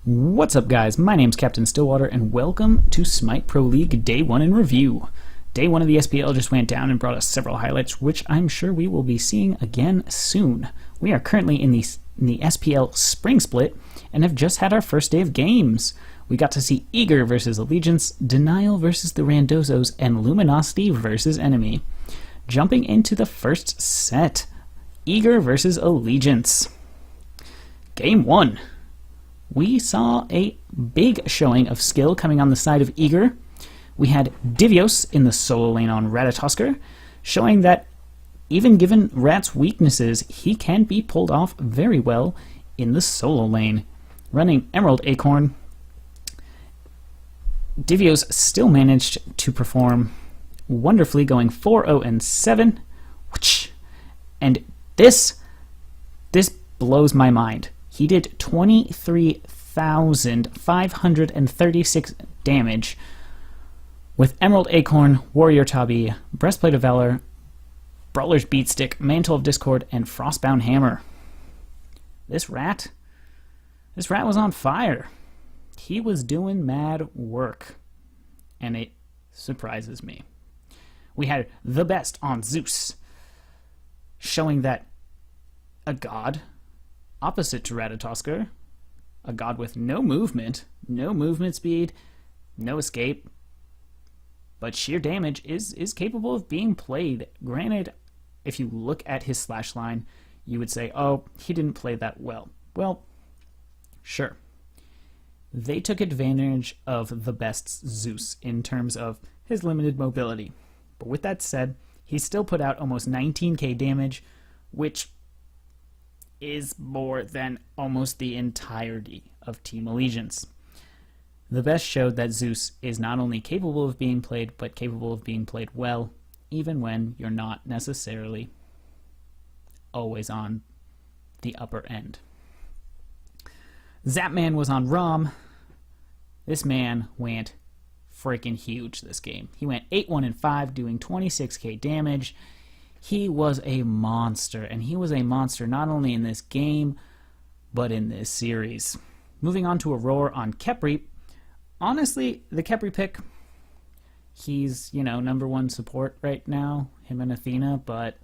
What's up, guys? My name's Captain Stillwater, and welcome to Smite Pro League Day 1 in Review. Day 1 of the SPL just went down and brought us several highlights, which I'm sure we will be seeing again soon. We are currently in the SPL Spring Split, and have just had our first day of games. We got to see Eager versus Allegiance, Denial versus the Randozos, and Luminosity versus Enemy. Jumping into the first set, Eager versus Allegiance. Game 1. We saw a big showing of skill coming on the side of Eager. We had Divios in the solo lane on Ratatosker, showing that even given Rat's weaknesses, he can be pulled off very well in the solo lane. Running Emerald Acorn, Divios still managed to perform wonderfully, going 4-0-7. And this blows my mind. He did 23,536 damage with Emerald Acorn, Warrior Tabi, Breastplate of Valor, Brawler's Beatstick, Mantle of Discord, and Frostbound Hammer. This rat was on fire. He was doing mad work, and it surprises me. We had the best on Zeus, showing that a god opposite to Ratatosker, a god with no movement speed, no escape, but sheer damage is capable of being played. Granted, if you look at his slash line, you would say, oh, he didn't play that well. Well, sure. They took advantage of the best Zeus in terms of his limited mobility. But with that said, he still put out almost 19k damage, which is more than almost the entirety of Team Allegiance. The best showed that Zeus is not only capable of being played, but capable of being played well, even when you're not necessarily always on the upper end. Zapman was on Rom. This man went freaking huge this game. He went 8-1-5, doing 26k damage. He was a monster, and he was a monster not only in this game, but in this series. Moving on to Aurora on Khepri. Honestly, the Khepri pick, he's, number one support right now, him and Athena, but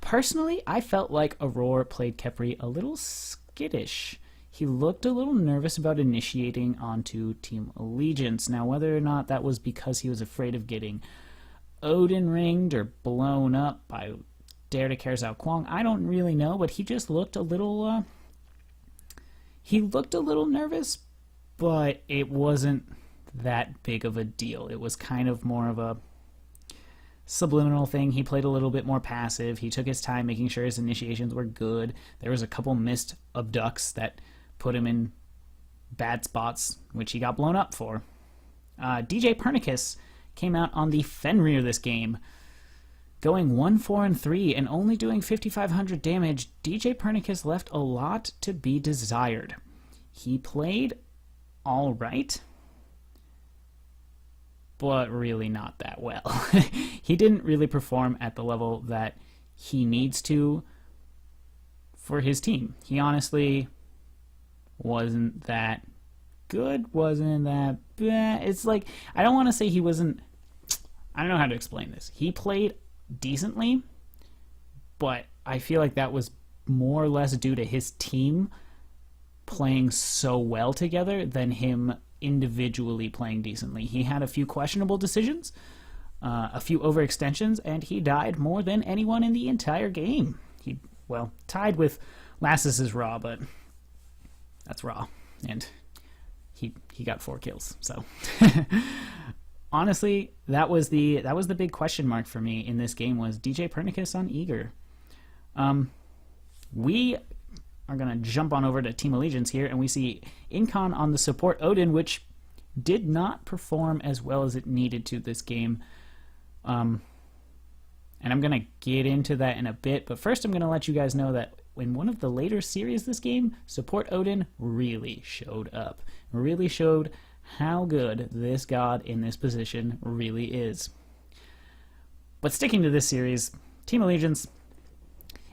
personally, I felt like Aurora played Khepri a little skittish. He looked a little nervous about initiating onto Team Allegiance. Now, whether or not that was because he was afraid of getting Odin ringed or blown up by Dare to Care Zhao Kwang, I don't really know, but he just looked a little nervous, but it wasn't that big of a deal. It was kind of more of a subliminal thing. He played a little bit more passive. He took his time making sure his initiations were good. There was a couple missed abducts that put him in bad spots, which he got blown up for. DJ Pernicus came out on the Fenrir this game, going 1-4-3 and only doing 5,500 damage. DJ Pernicus left a lot to be desired. He played all right, but really not that well. He didn't really perform at the level that he needs to for his team. He honestly wasn't that good, wasn't that bad. It's like, I don't want to say he wasn't, I don't know how to explain this. He played decently, but I feel like that was more or less due to his team playing so well together than him individually playing decently. He had a few questionable decisions, a few overextensions, and he died more than anyone in the entire game. He, tied with Lassus's Raw, but that's Raw, and he got 4 kills. So honestly, that was the big question mark for me in this game, was DJ Pernicus on Eager. We are going to jump on over to Team Allegiance here, and we see Incon on the support Odin, which did not perform as well as it needed to this game. And I'm going to get into that in a bit, but first I'm going to let you guys know that in one of the later series this game, support Odin really showed up. Really showed how good this god in this position really is. But sticking to this series, Team Allegiance,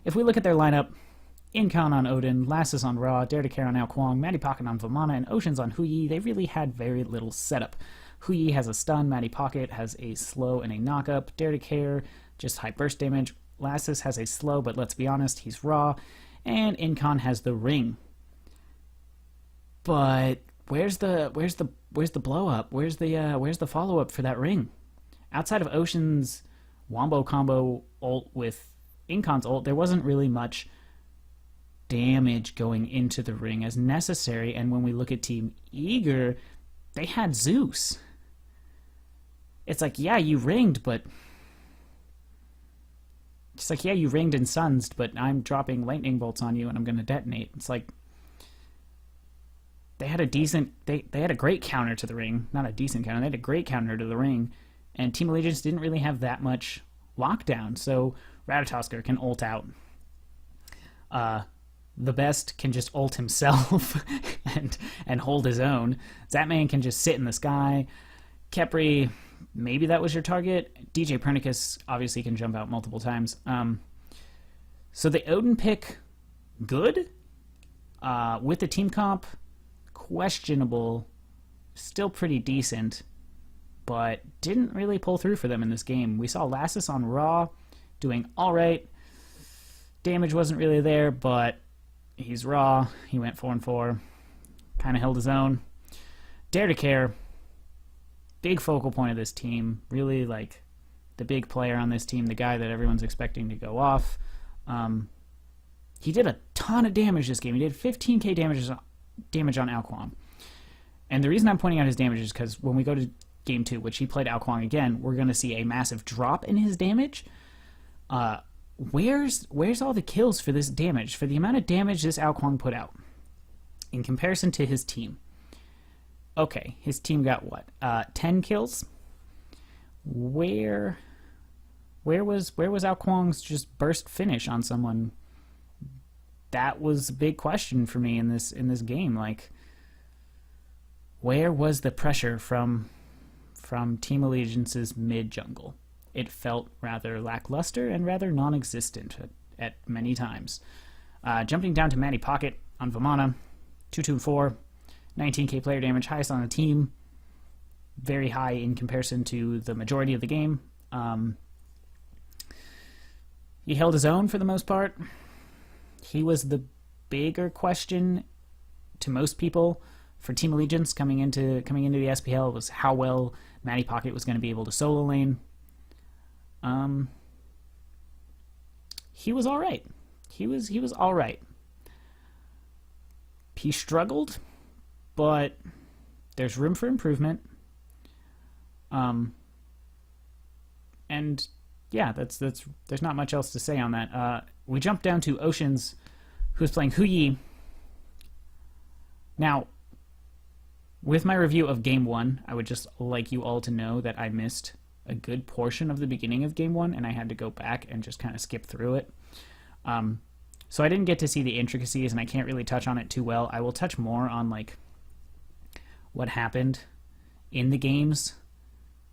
if we look at their lineup, Incon on Odin, Lassus on Ra, Dare to Care on Ao Kuang, Matty Pocket on Vamana, and Oceans on Huyi. They really had very little setup. Huyi has a stun, Matty Pocket has a slow and a knockup, Dare to Care, just high burst damage. Lassus has a slow, but let's be honest, he's Ra, and Incon has the ring. But where's the blow up? Where's the follow up for that ring? Outside of Ocean's wombo combo ult with Incon's ult, there wasn't really much damage going into the ring as necessary. And when we look at Team Eager, they had Zeus. It's like, yeah, you ringed, but it's like, yeah, you ringed and sunsed, but I'm dropping lightning bolts on you and I'm going to detonate. It's like they had a decent, they had a great counter to the ring, not a decent counter. They had a great counter to the ring, and Team Allegiance didn't really have that much lockdown. So Ratatosker can ult out. The best can just ult himself and hold his own. Zatman can just sit in the sky. Kepri, maybe that was your target. DJ Pernicus obviously can jump out multiple times. So the Odin pick, good. With the team comp, questionable. Still pretty decent, but didn't really pull through for them in this game. We saw Lassus on Raw doing alright. Damage wasn't really there, but he's Raw. He went 4-4. Kind of held his own. Dare to Care, big focal point of this team. Really like the big player on this team, the guy that everyone's expecting to go off. He did a ton of damage this game. He did 15k damage on Ao Kuang. And the reason I'm pointing out his damage is because when we go to Game 2, which he played Ao Kuang again, we're going to see a massive drop in his damage. Where's all the kills for this damage? For the amount of damage this Ao Kuang put out in comparison to his team. Okay, his team got what? 10 kills? Where was Ao Kuang's just burst finish on someone? That was a big question for me in this game. Like, where was the pressure from Team Allegiance's mid jungle? It felt rather lackluster and rather non-existent at many times. Jumping down to Matty Pocket on Vamana, 2-2-4, 19k player damage, highest on the team, very high in comparison to the majority of the game. He held his own for the most part. He was the bigger question to most people for Team Allegiance coming into the SPL was how well Matty Pocket was going to be able to solo lane. He was all right. He was all right. He struggled, but there's room for improvement. And yeah, there's not much else to say on that. We jump down to Oceans, who's playing Huyi. Now, with my review of Game 1, I would just like you all to know that I missed a good portion of the beginning of Game 1, and I had to go back and just kind of skip through it. So I didn't get to see the intricacies, and I can't really touch on it too well. I will touch more on like what happened in the games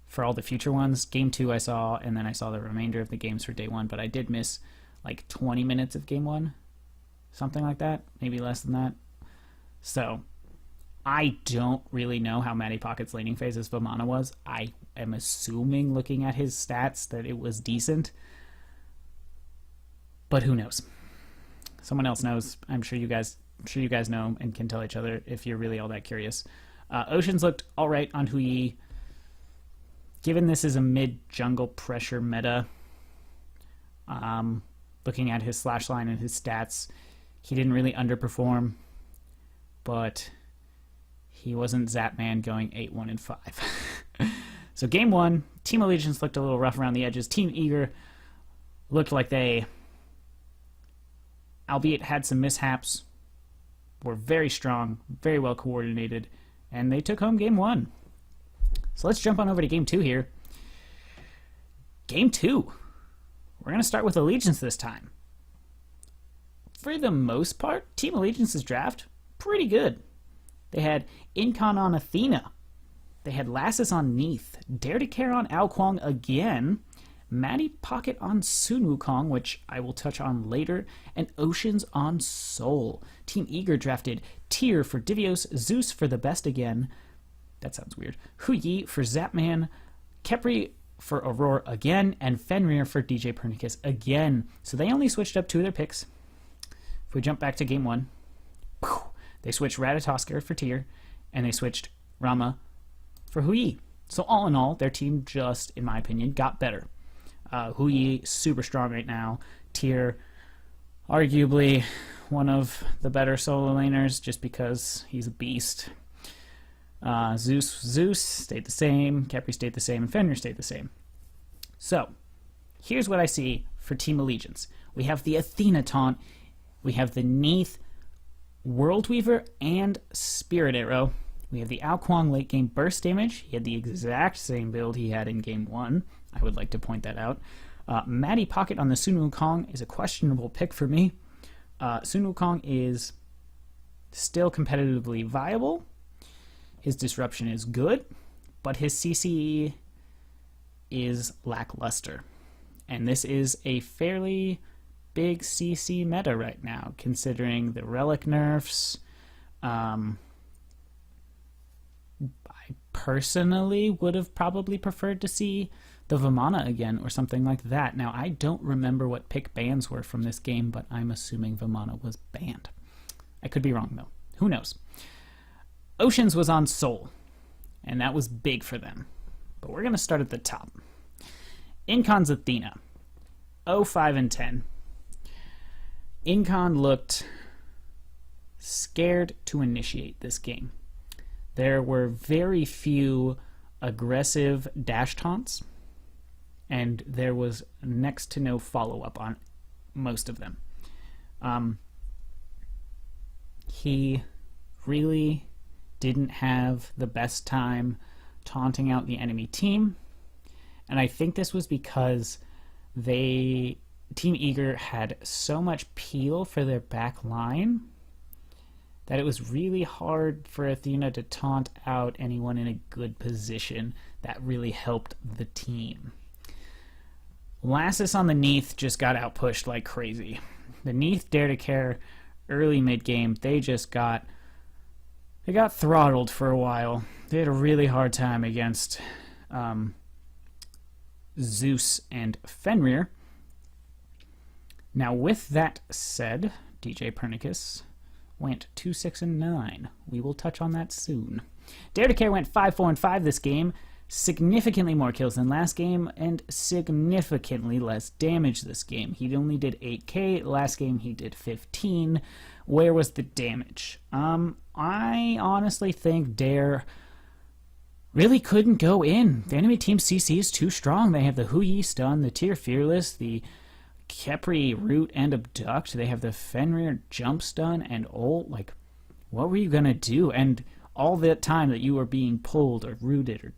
for all the future ones. Game 2 I saw, and then I saw the remainder of the games for Day 1, but I did miss like 20 minutes of Game 1. Something like that, maybe less than that. So I don't really know how Matty Pocket's laning phase as Vamana was. I am assuming, looking at his stats, that it was decent. But who knows? Someone else knows. I'm sure you guys know and can tell each other if you're really all that curious. Oceans looked all right on Huyi. Given this is a mid-jungle pressure meta, looking at his slash line and his stats, he didn't really underperform, but he wasn't Zapman going 8-1-5. So Game 1, Team Allegiance looked a little rough around the edges. Team Eager looked like they, albeit had some mishaps, were very strong, very well coordinated, and they took home Game 1. So let's jump on over to Game 2 here. Game 2. We're going to start with Allegiance this time. For the most part, Team Allegiance's draft, pretty good. They had Incon on Athena. They had Lassus on Neath. Dare to Care on Ao Kuang again. Maddie Pocket on Sun Wukong, which I will touch on later, and Oceans on Soul. Team Eager drafted Tyr for Divios, Zeus for the best again. That sounds weird. Hu Yi for Zapman, Kepri for Aurora again, and Fenrir for DJ Pernicus again. So they only switched up 2 of their picks. If we jump back to game 1, they switched Ratatoskr for Tyr, and they switched Rama for Hu Yi. So all in all, their team just, in my opinion, got better. Hu Yi, super strong right now. Tyr, arguably one of the better solo laners just because he's a beast. Zeus stayed the same, Kepri stayed the same, and Fenrir stayed the same. So, here's what I see for Team Allegiance. We have the Athena taunt, we have the Neith, World Weaver, and Spirit Arrow. We have the Ao Kuang late game burst damage. He had the exact same build he had in game 1. I would like to point that out. Maddie Pocket on the Sun Wukong is a questionable pick for me. Sun Wukong is still competitively viable. His disruption is good, but his CCE is lackluster. And this is a fairly big CC meta right now, considering the relic nerfs. I personally would have probably preferred to see the Vamana again or something like that. Now, I don't remember what pick bans were from this game, but I'm assuming Vamana was banned. I could be wrong, though. Who knows? Oceans was on Soul, and that was big for them. But we're going to start at the top. Incon's Athena, 05 and 10. Incon looked scared to initiate this game. There were very few aggressive dash taunts, and there was next to no follow-up on most of them. He really didn't have the best time taunting out the enemy team, and I think this was because Team Eager had so much peel for their back line that it was really hard for Athena to taunt out anyone in a good position. That really helped the team. Lassus on the Neith just got outpushed like crazy. The Neith Dare to Care early mid-game, they got throttled for a while. They had a really hard time against Zeus and Fenrir. Now, with that said, DJ Pernicus went 2-6 and 9. We will touch on that soon. Dare to Care went 5-4 and 5 this game. Significantly more kills than last game, and significantly less damage this game. He only did 8k. Last game he did 15. Where was the damage? I honestly think Dare really couldn't go in. The enemy team CC is too strong. They have the Hu Yi stun, the Tyr Fearless, the Kepri root and abduct. They have the Fenrir jump stun and ult. Like, what were you gonna do? And all that time that you were being pulled or rooted or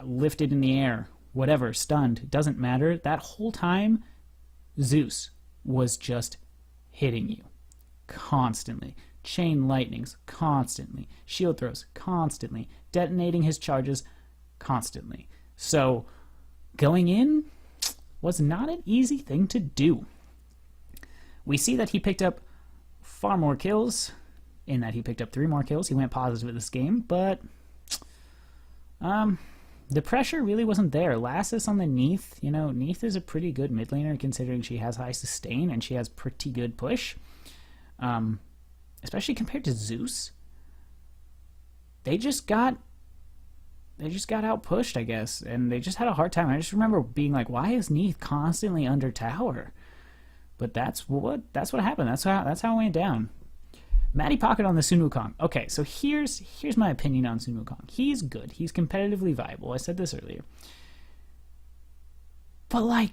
lifted in the air, whatever, stunned, doesn't matter. That whole time, Zeus was just hitting you constantly. Chain lightnings constantly. Shield throws constantly. Detonating his charges constantly. So, going in was not an easy thing to do. We see that he picked up far more kills, in that he picked up 3 more kills. He went positive this game, but the pressure really wasn't there. Lassus on the Neith, Neith is a pretty good mid laner considering she has high sustain and she has pretty good push. Especially compared to Zeus. They just got outpushed, I guess, and they just had a hard time. I just remember being like, why is Neith constantly under tower? But that's what happened. That's how it went down. Maddie Pocket on the Sun Wukong. Okay, so here's my opinion on Sun Wukong. He's good. He's competitively viable. I said this earlier. But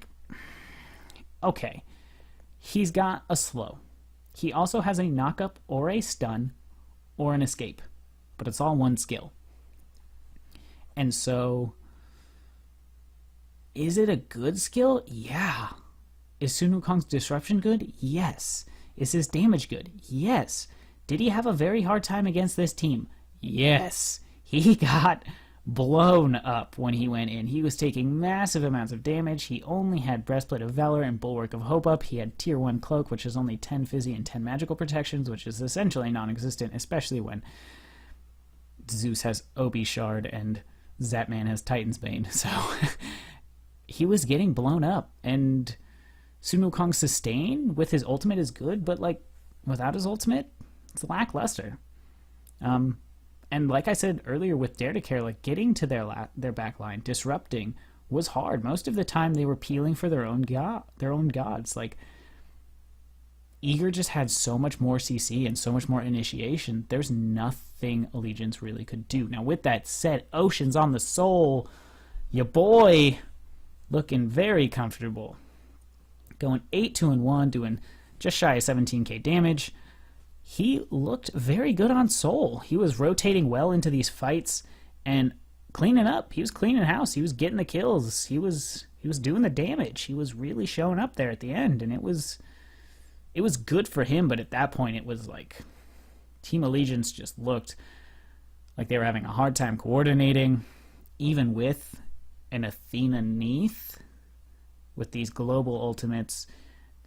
okay, he's got a slow. He also has a knock-up or a stun or an escape, but it's all one skill. And so, is it a good skill? Yeah. Is Sun Wukong's disruption good? Yes. Is his damage good? Yes. Did he have a very hard time against this team? Yes. He got blown up when he went in. He was taking massive amounts of damage. He only had Breastplate of Valor and Bulwark of Hope up. He had Tier 1 Cloak, which is only 10 Fizzy and 10 Magical Protections, which is essentially non-existent, especially when Zeus has Obi Shard and Zatman has Titan's Bane. So he was getting blown up, and Sun Wukong's sustain with his ultimate is good, but like without his ultimate, it's lackluster. And like I said earlier with Dare to Care, like getting to their back line, disrupting was hard. Most of the time they were peeling for their own gods. Like Eager just had so much more CC and so much more initiation. There's nothing Allegiance really could do. Now with that said, Ocean's on the Soul, your boy, looking very comfortable. Going 8-2-1, doing just shy of 17k damage. He looked very good on Soul. He was rotating well into these fights and cleaning up. He was cleaning house. He was getting the kills. He was doing the damage. He was really showing up there at the end, and it was good for him. But at that point, it was like Team Allegiance just looked like they were having a hard time coordinating, even with an Athena Neath, with these global ultimates,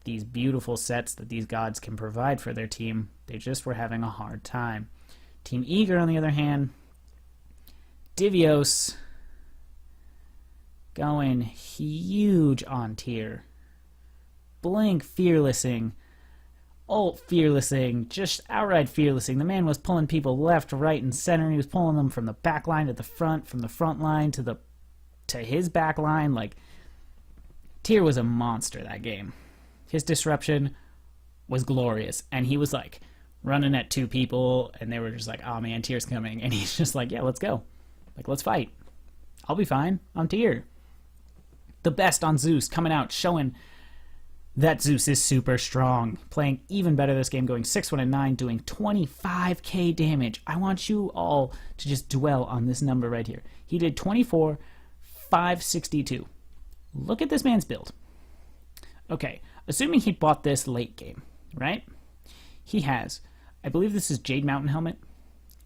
these beautiful sets that these gods can provide for their team. They just were having a hard time. Team Eager, on the other hand, Divios going huge on tier. Blink fearlessing, ult fearlessing, just outright fearlessing. The man was pulling people left, right, and center. He was pulling them from the back line to the front, from the front line to his back line. Like, Tyr was a monster that game. His disruption was glorious, and he was like running at two people, and they were just like, oh man, Tyr's coming, and he's just like, yeah, let's go. Like, let's fight. I'll be fine. I'm Tyr. The best on Zeus, coming out, showing that Zeus is super strong. Playing even better this game, going 6-1-9, doing 25k damage. I want you all to just dwell on this number right here. He did 24,562. Look at this man's build. Okay, assuming he bought this late game, right? He has, I believe this is Jade Mountain Helmet.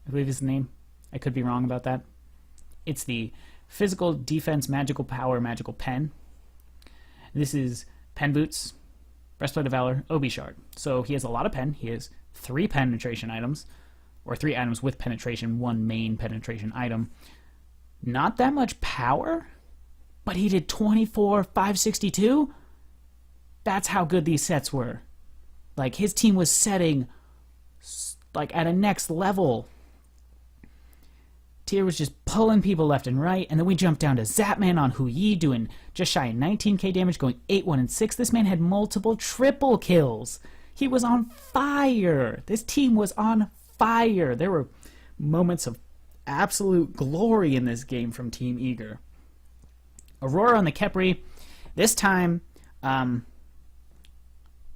I believe is the name. I could be wrong about that. It's the Physical Defense Magical Power Magical Pen. This is Pen Boots, Breastplate of Valor, Obi Shard. So he has a lot of pen. He has 3 penetration items, or 3 items with penetration, 1 main penetration item. Not that much power, but he did 24,562. That's how good these sets were. Like, his team was setting like at a next level. Tyr was just pulling people left and right, and then we jumped down to Zapman on Hu Yi, doing just shy of 19k damage, going 8-1-6. This man had multiple triple kills. He was on fire. This team was on fire. There were moments of absolute glory in this game from Team Eager. Aurora on the Khepri. This time,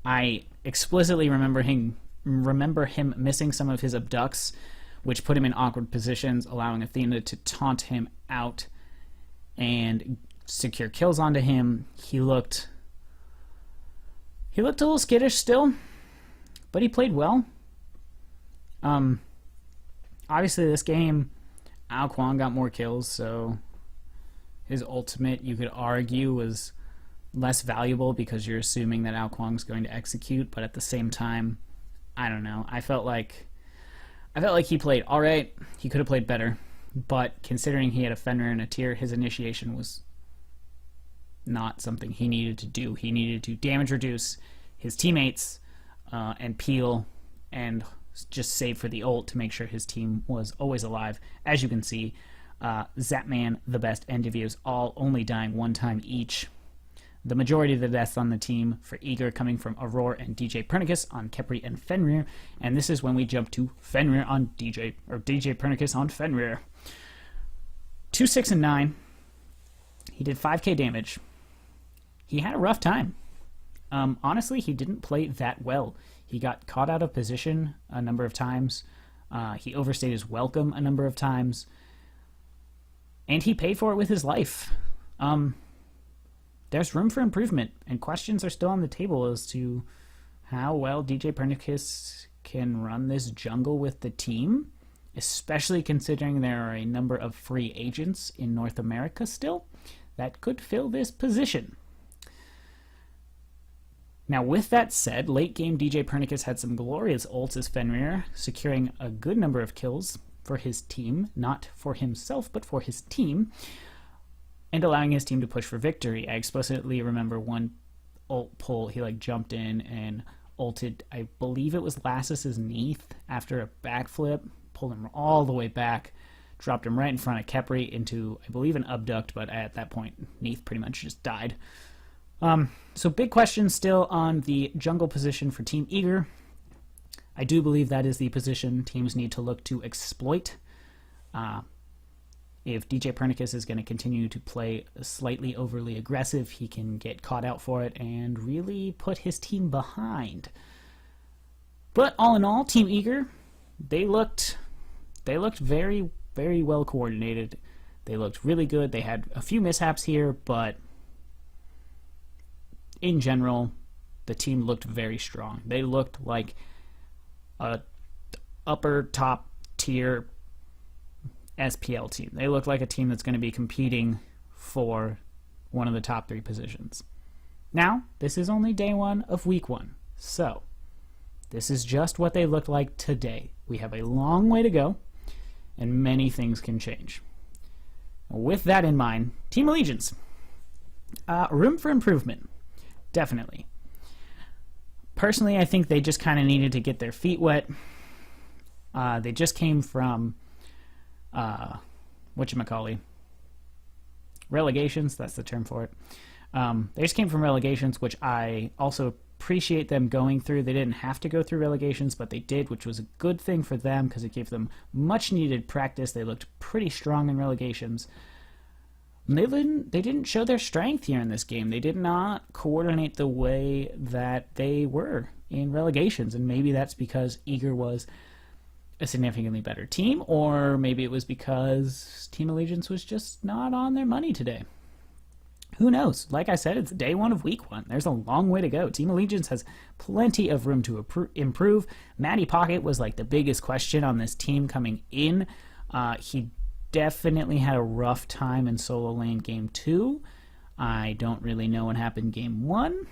I explicitly remember him missing some of his abducts, which put him in awkward positions, allowing Athena to taunt him out and secure kills onto him. He looked a little skittish still, but he played well. Obviously this game, Ao Kuang got more kills, so his ultimate, you could argue, was less valuable because you're assuming that Ao Kuang's going to execute, but at the same time, I don't know. I felt like he played alright. He could have played better, but considering he had a Fenrir and a Tyr, his initiation was not something he needed to do. He needed to damage reduce his teammates and peel and just save for the ult to make sure his team was always alive. As you can see, Zapman, the best, and Divios all only dying 1 time each. The majority of the deaths on the team for Eager coming from Aurora and DJ Pernicus on Khepri and Fenrir, and this is when we jump to Fenrir on DJ Pernicus on Fenrir. 2-6-9. He did 5k damage. He had a rough time. Honestly, he didn't play that well. He got caught out of position a number of times. He overstayed his welcome a number of times. And he paid for it with his life. There's room for improvement, and questions are still on the table as to how well DJ Pernicus can run this jungle with the team especially considering there are a number of free agents in North America still that could fill this position. Now, with that said, late game DJ Pernicus had some glorious ults as Fenrir, securing a good number of kills for his team, not for himself, but for his team, and allowing his team to push for victory. I explicitly remember one ult pull, he jumped in and ulted, I believe it was Lassus's Neath after a backflip, pulled him all the way back, dropped him right in front of Kepri into, I believe, an abduct, but at that point, Neath pretty much just died. So big question still on the jungle position for Team Eager. I do believe that is the position teams need to look to exploit. If DJ Pernicus is going to continue to play slightly overly aggressive, he can get caught out for it and really put his team behind. But all in all, Team Eager, they looked very, very well coordinated. They looked really good. They had a few mishaps here, but in general, the team looked very strong. They looked like a upper top tier SPL team. They look like a team that's going to be competing for one of the top 3 positions. Now, this is only day 1 of week 1, so this is just what they looked like today. We have a long way to go, and many things can change. With that in mind, Team Allegiance, room for improvement, definitely. Personally, I think they just kind of needed to get their feet wet. They just came from relegations, that's the term for it. They just came from relegations, which I also appreciate them going through. They didn't have to go through relegations, but they did, which was a good thing for them because it gave them much needed practice. They looked pretty strong in relegations. They didn't show their strength here in this game. They did not coordinate the way that they were in relegations, and maybe that's because Eager was a significantly better team, or maybe it was because Team Allegiance was just not on their money today. Who knows? Like I said, it's day 1 of week 1. There's a long way to go. Team Allegiance has plenty of room to improve. Matty Pocket was the biggest question on this team coming in. He definitely had a rough time in solo lane game 2. I don't really know what happened game 1.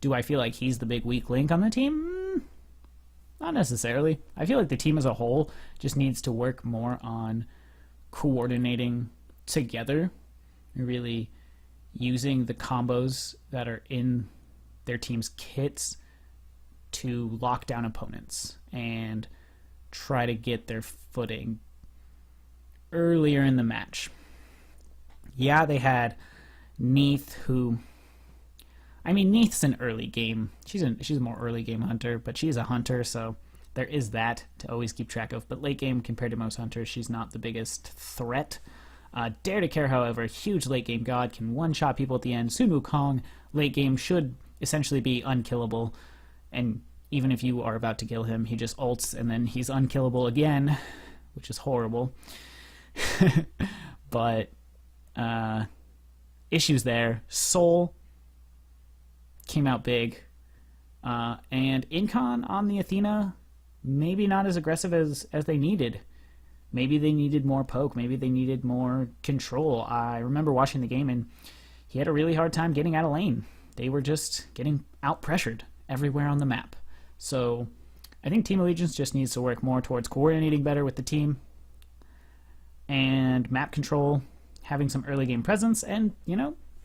Do I feel like he's the big weak link on the team? Not necessarily. I feel like the team as a whole just needs to work more on coordinating together, really using the combos that are in their team's kits to lock down opponents and try to get their footing earlier in the match. Yeah, they had Neath, who... Neath's an early game. She's a more early game hunter, but she's a hunter, so there is that to always keep track of. But late game, compared to most hunters, she's not the biggest threat. Dare to Care, however, huge late game god, can one-shot people at the end. Sun Wukong, late game, should essentially be unkillable, and even if you are about to kill him, he just ults, and then he's unkillable again, which is horrible. But issues there. Soul came out big, and Incon on the Athena, maybe not as aggressive as they needed. Maybe they needed more poke, maybe they needed more control. I remember watching the game, and he had a really hard time getting out of lane. They were just getting out-pressured everywhere on the map. So I think Team Allegiance just needs to work more towards coordinating better with the team, and map control, having some early game presence, and,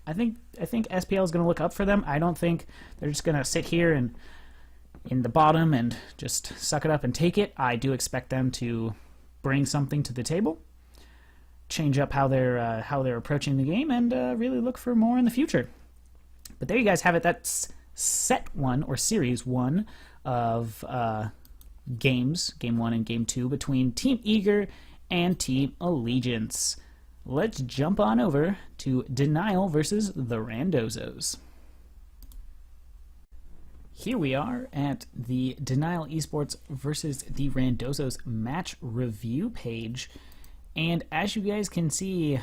I think SPL is going to look up for them. I don't think they're just going to sit here and in the bottom and just suck it up and take it. I do expect them to bring something to the table, change up how they're approaching the game, and really look for more in the future. But there you guys have it. That's set 1 or series 1 of games, game 1 and game 2, between Team Eager and Team Allegiance. Let's jump on over to Denial versus the Randozos. Here we are at the Denial Esports versus the Randozos match review page, and as you guys can see,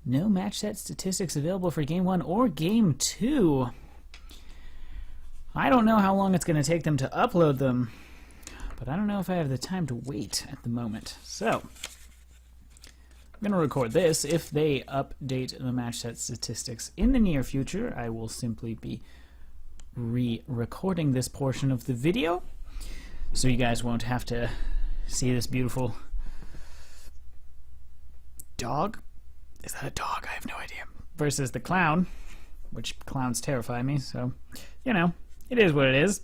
no match set statistics available for game 1 or game 2. I don't know how long it's going to take them to upload them, but I don't know if I have the time to wait at the moment. So, I'm going to record this. If they update the match set statistics in the near future, I will simply be re-recording this portion of the video, so you guys won't have to see this beautiful dog. Is that a dog? I have no idea. Versus the clown, which clowns terrify me, so, you know, it is what it is.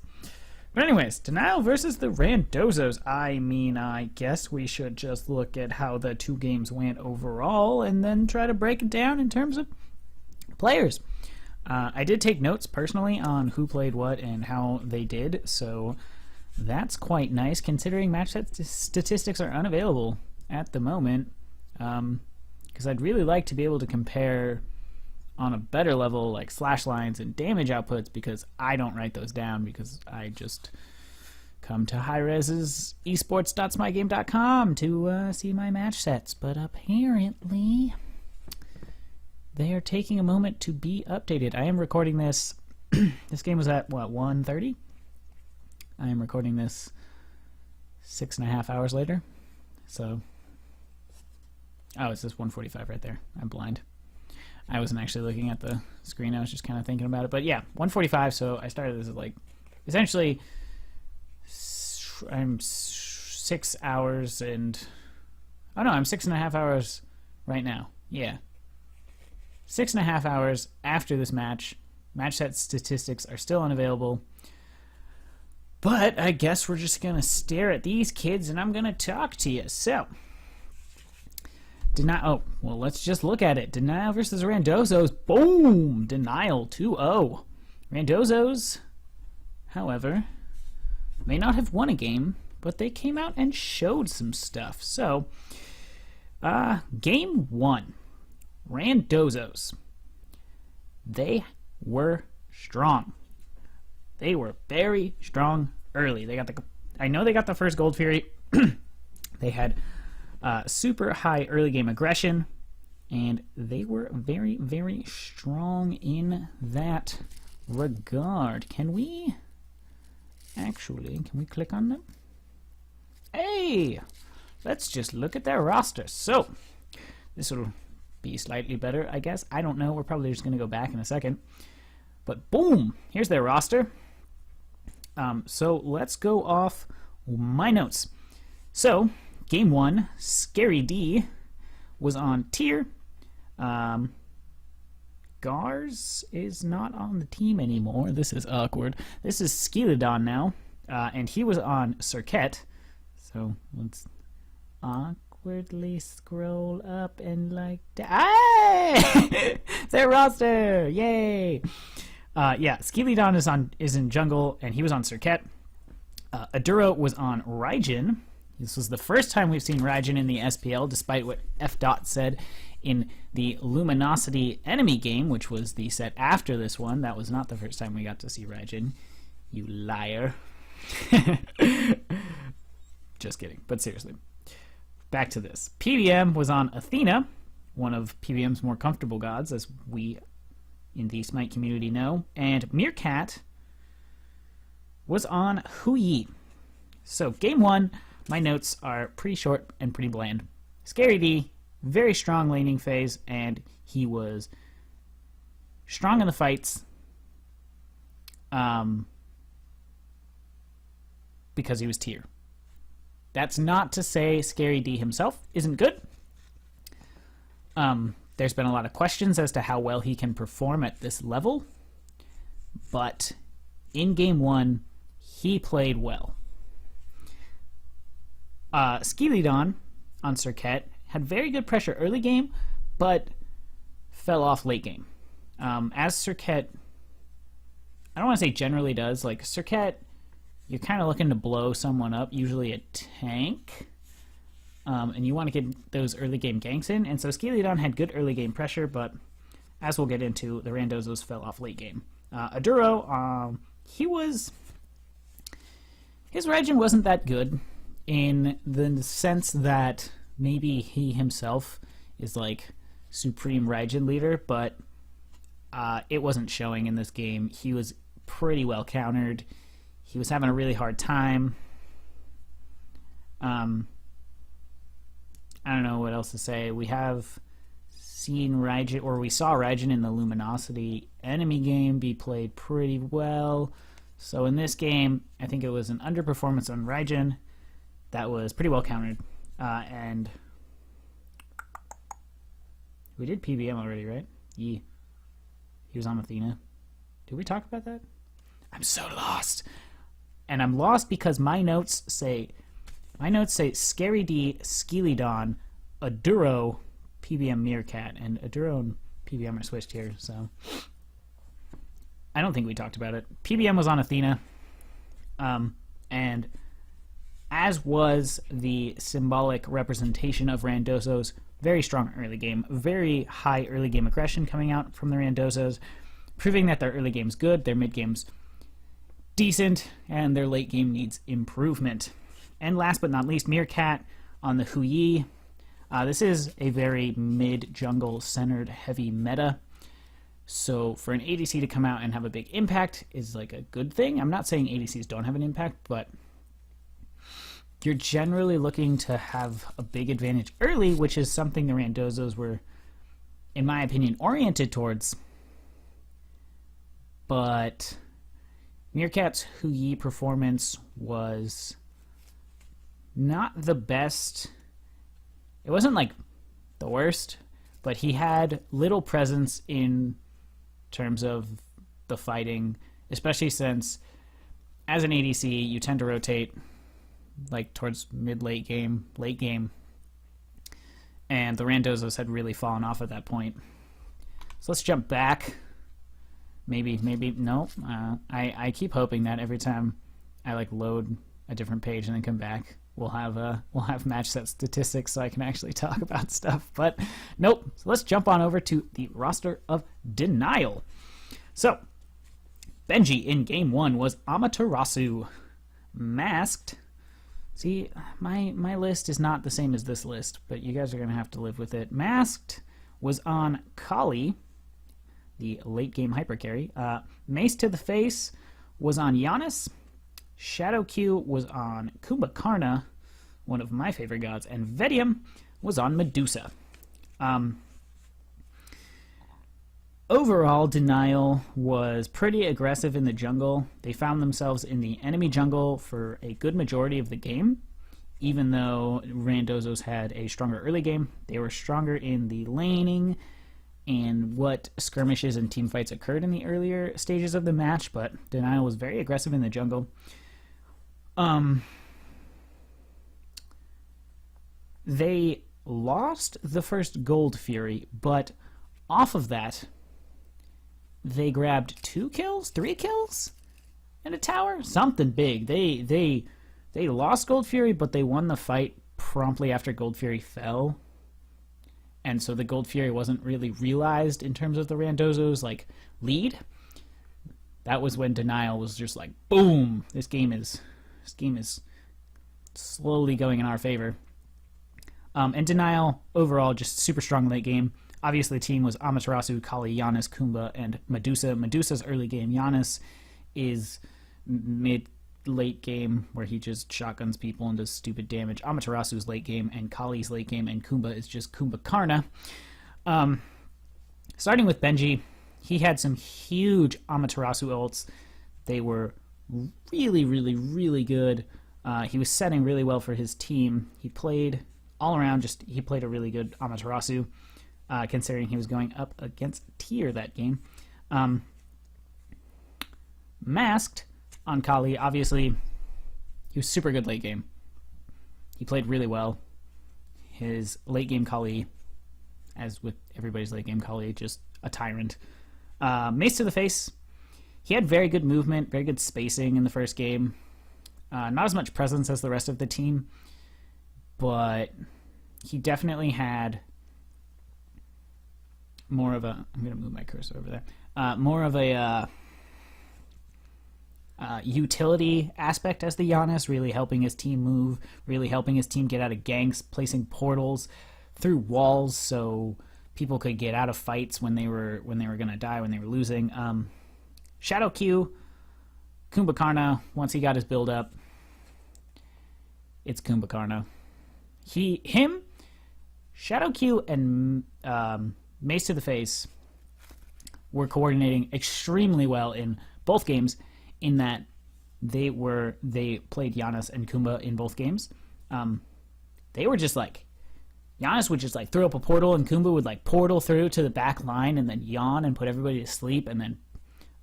But anyways, Denial versus the Randozos. I mean, I guess we should just look at how the two games went overall and then try to break it down in terms of players. I did take notes personally on who played what and how they did, so that's quite nice considering match set statistics are unavailable at the moment. Because I'd really like to be able to compare on a better level like slash lines and damage outputs, because I don't write those down because I just come to Hi-Res's esports.smitegame.com to see my match sets. But apparently they are taking a moment to be updated. I am recording this. This game was at, what, 1:30? I am recording this 6.5 hours later. So, oh, it's just 1:45 right there. I'm blind. I wasn't actually looking at the screen. I was just kind of thinking about it. But yeah, 1:45, so I started this at like, essentially, I'm 6 hours and, oh no, I'm 6.5 hours right now. Yeah. 6.5 hours after this match. Match set statistics are still unavailable. But I guess we're just going to stare at these kids and I'm going to talk to you. So, oh, well, let's just look at it. Denial versus Randozos. Boom! Denial 2-0. Randozos, however, may not have won a game, but they came out and showed some stuff. So, game 1. Randozos. They were strong. They were very strong early. They got I know they got the first Gold Fury. They had super high early game aggression, and they were very, very strong in that regard. Can we click on them? Hey! Let's just look at their roster. So, this will be slightly better, I guess. I don't know. We're probably just going to go back in a second. But boom! Here's their roster. So let's go off my notes. So, game 1, Scary D was on tier. Gars is not on the team anymore. This is awkward. This is Skilidon now, and he was on Circuit. So let's awkwardly scroll up and like hey! Their roster! Yay! Yeah, Skilidon is in jungle, and he was on Circuit. Aduro was on Raijin. This was the first time we've seen Raijin in the SPL, despite what F. said in the Luminosity enemy game, which was the set after this one. That was not the first time we got to see Raijin. You liar. Just kidding, but seriously. Back to this. PBM was on Athena, one of PBM's more comfortable gods, as we in the Smite community know, and Meerkat was on Hui. So, game 1, my notes are pretty short and pretty bland. Scary D, very strong laning phase, and he was strong in the fights because he was tier. That's not to say Scary D himself isn't good. There's been a lot of questions as to how well he can perform at this level, but in game 1, he played well. Skilidon on Circuit had very good pressure early game, but fell off late game. As Circuit, I don't want to say generally does, like Circuit, you're kind of looking to blow someone up, usually a tank, and you want to get those early game ganks in, and so Skilidon had good early game pressure, but as we'll get into, the Randozos fell off late game. Aduro, his Raijin wasn't that good, in the sense that maybe he himself is like supreme Raijin leader, but it wasn't showing in this game. He was pretty well countered. He was having a really hard time. I don't know what else to say. We have seen Raijin, or we saw Raijin in the Luminosity enemy game be played pretty well. So in this game, I think it was an underperformance on Raijin that was pretty well countered. And we did PBM already, right? He was on Athena. Did we talk about that? I'm so lost. And I'm lost because my notes say Scary D, Skeleton, Aduro, PBM Meerkat, and Aduro and PBM are switched here, so I don't think we talked about it. PBM was on Athena, and as was the symbolic representation of Randozzo's very strong early game, very high early game aggression coming out from the Randozzos, proving that their early game's good, their mid game's decent, and their late game needs improvement. And last but not least, Meerkat on the Huyi. This is a very mid-jungle centered heavy meta. So for an ADC to come out and have a big impact is like a good thing. I'm not saying ADCs don't have an impact, but you're generally looking to have a big advantage early, which is something the Randozzos were, in my opinion, oriented towards. But Meerkat's Huyi performance was not the best. It wasn't like the worst, but he had little presence in terms of the fighting, especially since as an ADC you tend to rotate like towards mid-late game, late game, and the Randozzos had really fallen off at that point. So let's jump back. Maybe no. I keep hoping that every time I like load a different page and then come back, we'll have match set statistics so I can actually talk about stuff. But nope. So let's jump on over to the roster of Denial. So Benji in game 1 was Amaterasu. Masked. See, my list is not the same as this list, but you guys are going to have to live with it. Masked was on Kali, the late game hyper carry. Mace to the face was on Giannis. Shadow Q was on Kumbhakarna, one of my favorite gods, and Vedium was on Medusa. Overall, Denial was pretty aggressive in the jungle. They found themselves in the enemy jungle for a good majority of the game. Even though Randozzos had a stronger early game, they were stronger in the laning and what skirmishes and team fights occurred in the earlier stages of the match, but Denial was very aggressive in the jungle. They lost the first Gold Fury, but off of that, they grabbed 2 kills, 3 kills in a tower, something big. They lost Gold Fury, but they won the fight promptly after Gold Fury fell, and so the Gold Fury wasn't really realized in terms of the Randozzos like lead. That was when Denial was just like, boom, this game is slowly going in our favor. And Denial overall just super strong late game. Obviously, the team was Amaterasu, Kali, Giannis, Kumba, and Medusa. Medusa's early game. Giannis is mid-late game, where he just shotguns people and does stupid damage. Amaterasu's late game, and Kali's late game, and Kumba is just Kumbhakarna. Starting with Benji, he had some huge Amaterasu ults. They were really, really, really good. He was setting really well for his team. He played all around, he played a really good Amaterasu. Considering he was going up against Tier that game. Masked on Kali, obviously, he was super good late game. He played really well. His late game Kali, as with everybody's late game Kali, just a tyrant. Mace to the face, he had very good movement, very good spacing in the first game. Not as much presence as the rest of the team, but he definitely had more of a, I'm going to move my cursor over there, more of a utility aspect as the Giannis, really helping his team move, really helping his team get out of ganks, placing portals through walls so people could get out of fights when they were going to die, when they were losing. Shadow Q Kumbhakarna, once he got his build up, it's Kumbhakarna. Him, Shadow Q, and Mace to the Face were coordinating extremely well in both games, in that they played Giannis and Kumba in both games. They were just like, Giannis would just like throw up a portal and Kumba would like portal through to the back line and then yawn and put everybody to sleep, and then,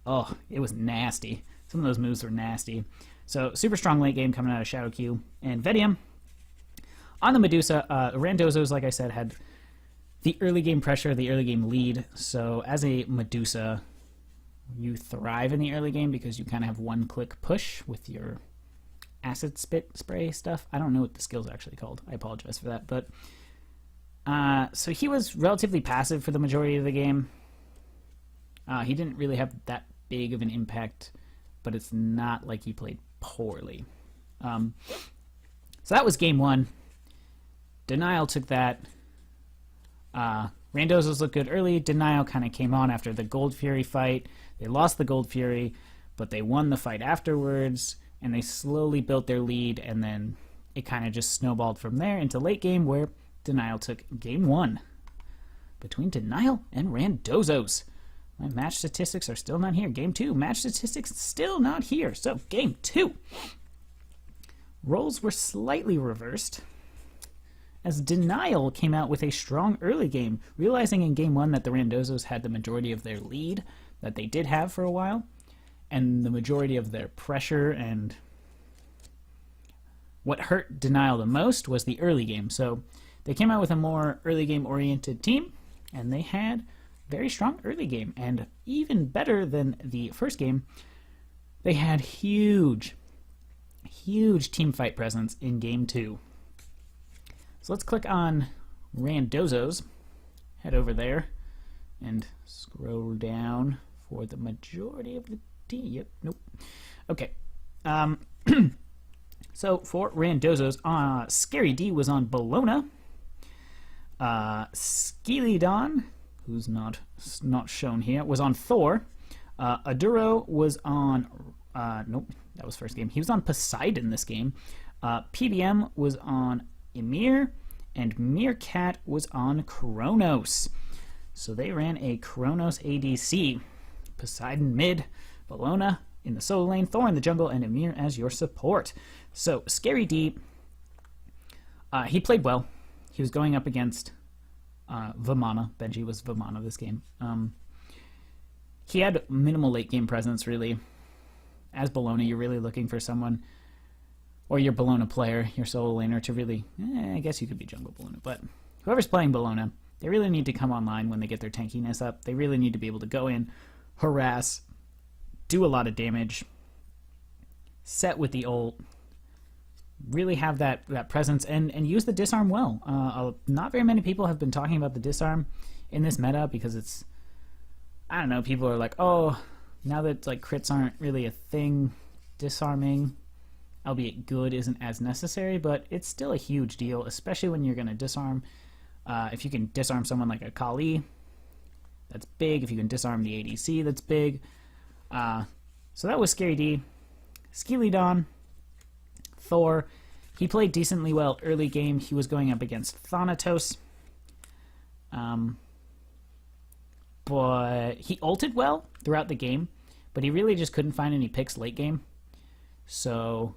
oh, it was nasty. Some of those moves were nasty. So super strong late game coming out of Shadow Q. And Vedium on the Medusa, Randozos, like I said, had the early game pressure, the early game lead. So as a Medusa, you thrive in the early game because you kind of have one-click push with your acid spit spray stuff. I don't know what the skill's actually called. I apologize for that. But so he was relatively passive for the majority of the game. He didn't really have that big of an impact, but it's not like he played poorly. So that was game one. Denial took that. Randozos looked good early. Denial kind of came on after the Gold Fury fight. They lost the Gold Fury, but they won the fight afterwards, and they slowly built their lead, and then it kind of just snowballed from there into late game, where Denial took game one between Denial and Randozos. My match statistics are still not here. Game two, match statistics still not here. So game two. Roles were slightly reversed, as Denial came out with a strong early game, realizing in game one that the Randozos had the majority of their lead that they did have for a while, and the majority of their pressure. And what hurt Denial the most was the early game. So they came out with a more early game oriented team, and they had very strong early game. And even better than the first game, they had huge team fight presence in game two. So let's click on Randozos, head over there, and scroll down for the majority of the team. Yep, nope. Okay. So for Randozos, Scary D was on Bologna. Skeleton, who's not shown here, was on Thor. Aduro was on... nope, that was first game. He was on Poseidon this game. PBM was on Emir, and Meerkat was on Kronos. So they ran a Kronos ADC. Poseidon mid, Bologna in the solo lane, Thor in the jungle, and Emir as your support. So Scary D, he played well. He was going up against Vamana. Benji was Vamana this game. He had minimal late game presence, really. As Bologna, you're really looking for someone, or your Bologna player, your solo laner, to really, I guess you could be jungle Bologna, but whoever's playing Bologna, they really need to come online when they get their tankiness up. They really need to be able to go in, harass, do a lot of damage, set with the ult, really have that presence, and use the disarm well. Not very many people have been talking about the disarm in this meta because it's, I don't know, people are like, oh, now that like crits aren't really a thing, disarming, albeit good, isn't as necessary, but it's still a huge deal, especially when you're going to disarm. If you can disarm someone like a Kali, that's big. If you can disarm the ADC, that's big. So that was Scary D. Skeleton, Thor, he played decently well early game. He was going up against Thanatos. But he ulted well throughout the game, but he really just couldn't find any picks late game. So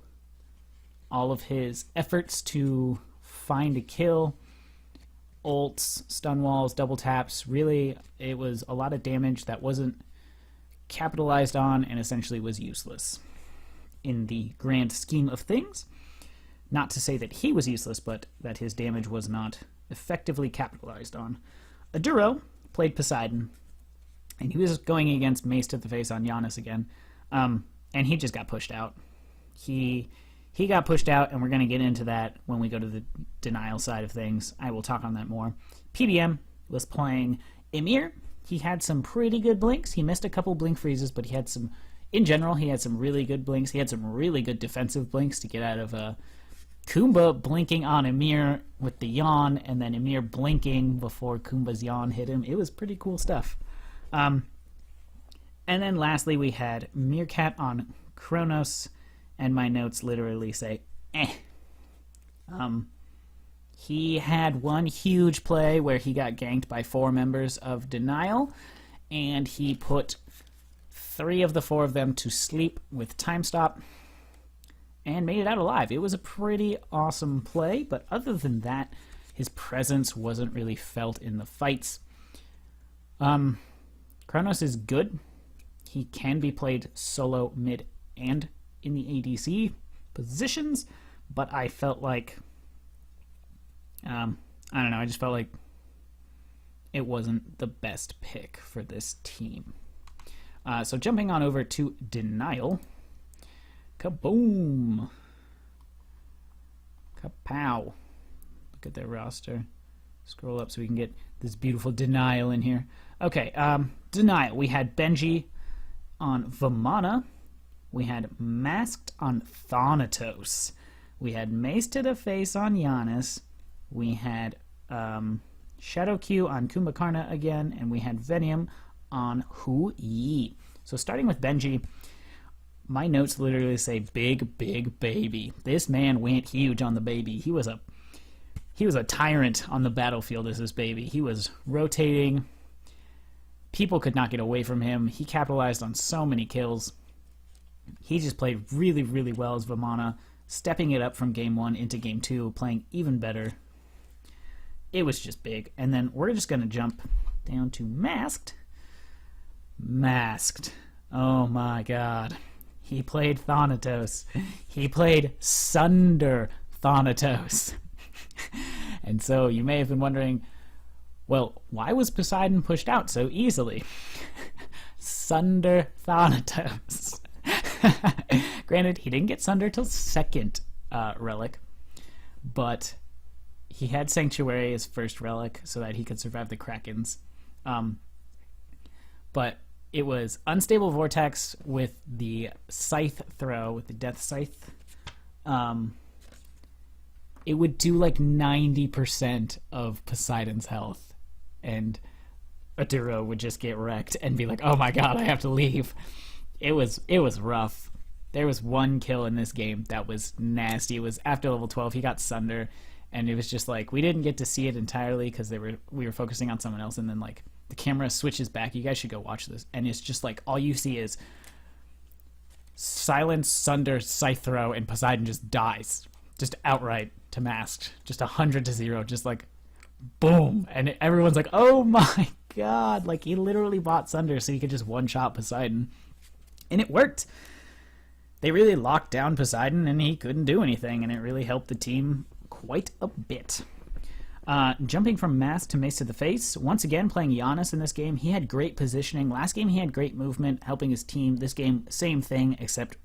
all of his efforts to find a kill, ults, stun walls, double taps, really it was a lot of damage that wasn't capitalized on and essentially was useless in the grand scheme of things. Not to say that he was useless, but that his damage was not effectively capitalized on. Aduro played Poseidon, and he was going against Mace to the Face on Giannis again, and he just got pushed out. He got pushed out, and we're going to get into that when we go to the Denial side of things. I will talk on that more. PBM was playing Emir. He had some pretty good blinks. He missed a couple blink freezes, but he had some, in general, he had some really good blinks. He had some really good defensive blinks to get out of Kumba blinking on Emir with the yawn, and then Emir blinking before Kumba's yawn hit him. It was pretty cool stuff. And then lastly, we had Meerkat on Kronos, and my notes literally say, eh. He had one huge play where he got ganked by 4 members of Denial, and he put 3 of the 4 of them to sleep with time stop and made it out alive. It was a pretty awesome play, but other than that, his presence wasn't really felt in the fights. Kronos is good. He can be played solo, mid, and in the ADC positions, but I felt like I don't know, I just felt like it wasn't the best pick for this team. So jumping on over to Denial. Kaboom! Kapow! Look at their roster. Scroll up so we can get this beautiful Denial in here. Okay, Denial. We had Benji on Vamana. We had Masked on Thanatos. We had Mace to the Face on Giannis. We had Shadow Q on Kumbhakarna again, and we had Venium on Hu Yi. So starting with Benji, my notes literally say big, big baby. This man went huge on the baby. He was a tyrant on the battlefield as this baby. He was rotating. People could not get away from him. He capitalized on so many kills. He just played really, really well as Vamana, stepping it up from game 1 into game 2, playing even better. It was just big. And then we're just going to jump down to Masked. Masked. Oh my god. He played Thanatos. He played Sunder Thanatos. And so you may have been wondering, well, why was Poseidon pushed out so easily? Sunder Thanatos. Granted, he didn't get Sunder till 2nd relic, but he had Sanctuary as 1st relic so that he could survive the Krakens. But it was Unstable Vortex with the Scythe throw, with the Death Scythe. It would do like 90% of Poseidon's health, and Aduro would just get wrecked and be like, oh my god, I have to leave. It was rough. There was one kill in this game that was nasty. It was after level 12. He got Sunder, and it was just like, we didn't get to see it entirely because we were focusing on someone else, and then like the camera switches back. You guys should go watch this, and it's just like all you see is silence, Sunder, Scythe throw, and Poseidon just dies, just outright to Masked, just 100-0, just like boom, and everyone's like, oh my god, like he literally bought Sunder so he could just one-shot Poseidon, and it worked. They really locked down Poseidon, and he couldn't do anything, and it really helped the team quite a bit. Jumping from Mask to Mace to the Face, once again playing Giannis in this game. He had great positioning. Last game he had great movement, helping his team. This game, same thing, except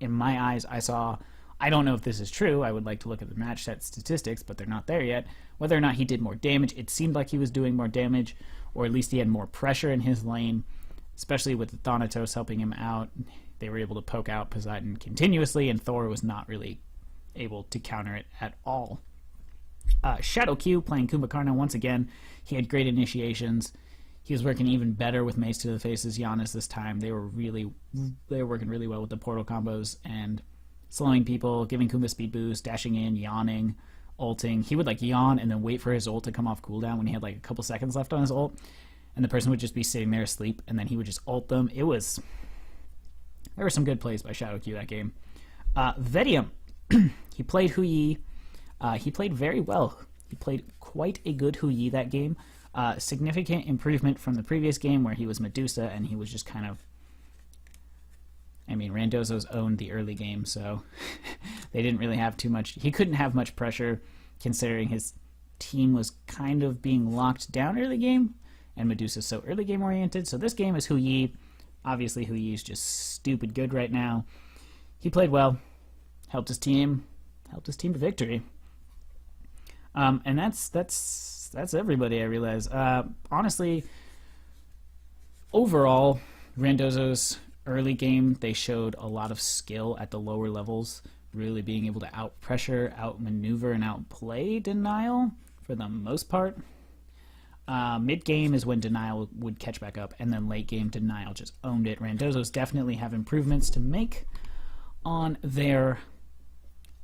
in my eyes I don't know if this is true. I would like to look at the match set statistics, but they're not there yet. Whether or not he did more damage, it seemed like he was doing more damage, or at least he had more pressure in his lane, especially with the Thanatos helping him out. They were able to poke out Poseidon continuously, and Thor was not really able to counter it at all. Shadow Q playing Kumbhakarna once again. He had great initiations. He was working even better with Mace to the Face's Giannis this time. They were working really well with the portal combos and slowing people, giving Kumbha speed boost, dashing in, yawning, ulting. He would like yawn and then wait for his ult to come off cooldown when he had like a couple seconds left on his ult, and the person would just be sitting there asleep, and then he would just ult them. There were some good plays by Shadow Q that game. Vedium, he played Hu Yi. He played very well. He played quite a good Hu Yi that game. Significant improvement from the previous game where he was Medusa and he was just kind of... I mean, Randozzo's owned the early game, so they didn't really have too much... He couldn't have much pressure considering his team was kind of being locked down early game, and Medusa's so early game oriented. So this game is Hu Yi. Obviously, Hu Yi's just stupid good right now. He played well, helped his team to victory. And that's everybody, I realize. Honestly, overall, Randozzo's early game, they showed a lot of skill at the lower levels, really being able to out-pressure, out-maneuver, and outplay Denial for the most part. Mid-game is when Denial would catch back up, and then late-game, Denial just owned it. Randozzo's definitely have improvements to make. on their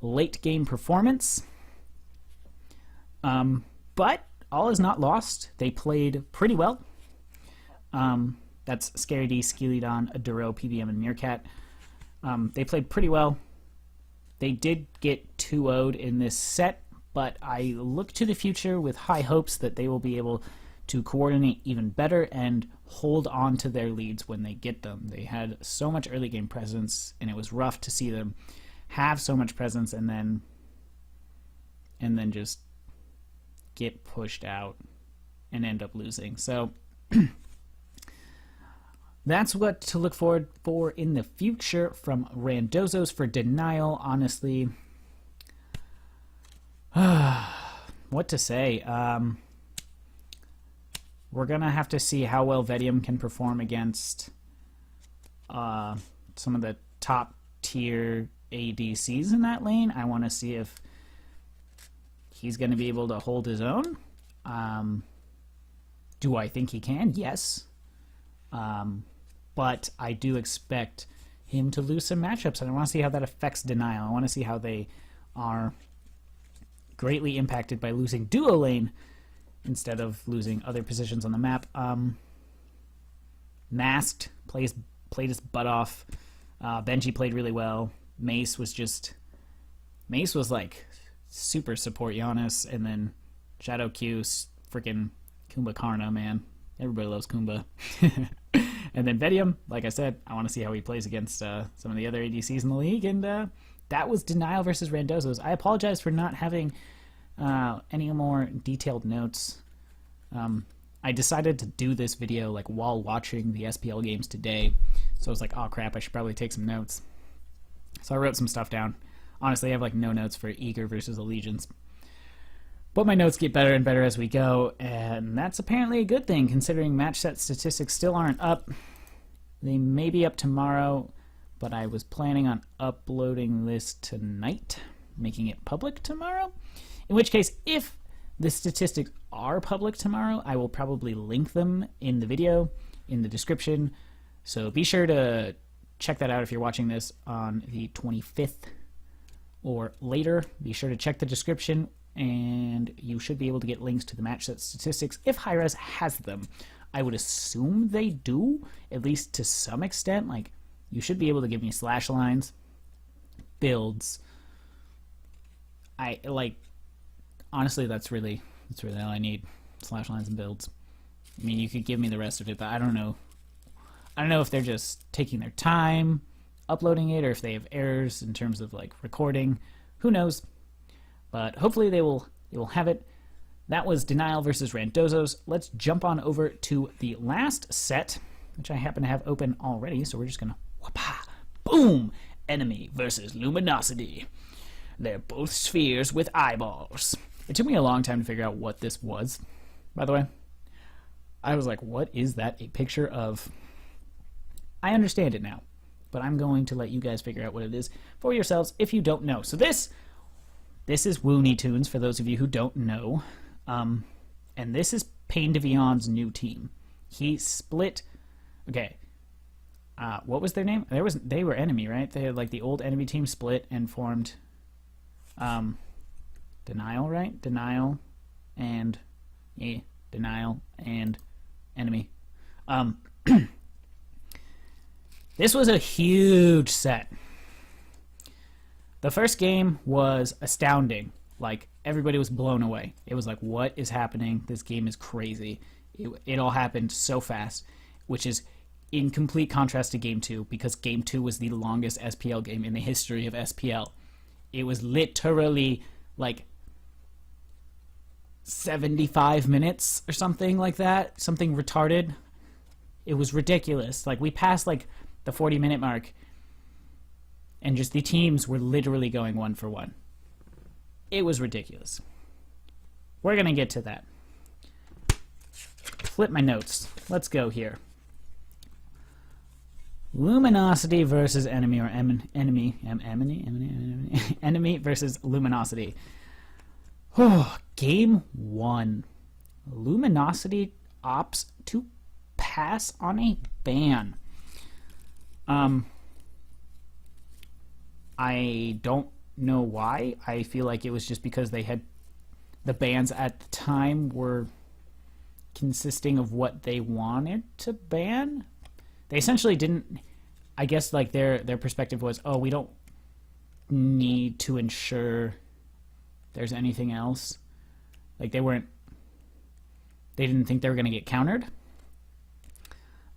late game performance. But all is not lost. They played pretty well. That's Scary D, Skeleton, Aduro, PBM, and Meerkat. They played pretty well. They did get 2-0'd in this set, but I look to the future with high hopes that they will be able to coordinate even better and hold on to their leads when they get them. They had so much early game presence, and it was rough to see them have so much presence and then just get pushed out and end up losing. So that's what to look forward for in the future from Randozos. For Denial, honestly, what to say? We're going to have to see how well Vedium can perform against some of the top tier ADCs in that lane. I want to see if he's going to be able to hold his own. Do I think he can? Yes. But I do expect him to lose some matchups, and I want to see how that affects Denial. I want to see how they are greatly impacted by losing duo lane instead of losing other positions on the map. Masked played his butt off. Benji played really well. Mace was like super support Giannis, and then Shadow Q, freaking Kumba Karna, man. Everybody loves Kumba. And then Vedium, like I said, I want to see how he plays against some of the other ADCs in the league, and that was Denial versus Randozos. I apologize for not having any more detailed notes. I decided to do this video like while watching the SPL games today, so I was like, oh crap, I should probably take some notes. So I wrote some stuff down. Honestly, I have like no notes for Eager versus Allegiance. But my notes get better and better as we go, and that's apparently a good thing considering match set statistics still aren't up. They may be up tomorrow, but I was planning on uploading this tonight, making it public tomorrow. In which case, if the statistics are public tomorrow, I will probably link them in the video, in the description. So be sure to check that out if you're watching this on the 25th or later. Be sure to check the description, and you should be able to get links to the match set statistics if Hi-Rez has them. I would assume they do, at least to some extent. Like, you should be able to give me slash lines, builds. Honestly, that's really all I need. Slash lines and builds. I mean, you could give me the rest of it, but I don't know. I don't know if they're just taking their time uploading it, or if they have errors in terms of like recording. Who knows? But hopefully they will have it. That was Denial versus Randozos. Let's jump on over to the last set, which I happen to have open already. So we're just gonna whoop-ah, boom! Enemy versus Luminosity. They're both spheres with eyeballs. It took me a long time to figure out what this was, by the way. I was like, what is that? A picture of... I understand it now, but I'm going to let you guys figure out what it is for yourselves if you don't know. So this is Woony Tunes, for those of you who don't know. And this is Pain Devion's new team. He split... Okay. What was their name? They were enemy, right? They had like the old enemy team split and formed... Denial, right? Denial and Denial and enemy. This was a huge set. The first game was astounding. Like, everybody was blown away. It was like, what is happening? This game is crazy. It all happened so fast, which is in complete contrast to Game 2, because Game 2 was the longest SPL game in the history of SPL. It was literally like 75 minutes or something like that. Something retarded. It was ridiculous. Like, we passed like the 40-minute mark, and just the teams were literally going 1-for-1. It was ridiculous. We're going to get to that. Flip my notes. Let's go here. Luminosity versus enemy, or enemy versus Luminosity. Game 1. Luminosity opts to pass on a ban. I don't know why. I feel like it was just because they had the bans at the time were consisting of what they wanted to ban. They essentially didn't, I guess, like their perspective was, oh, we don't need to ensure there's anything else. Like they didn't think they were going to get countered.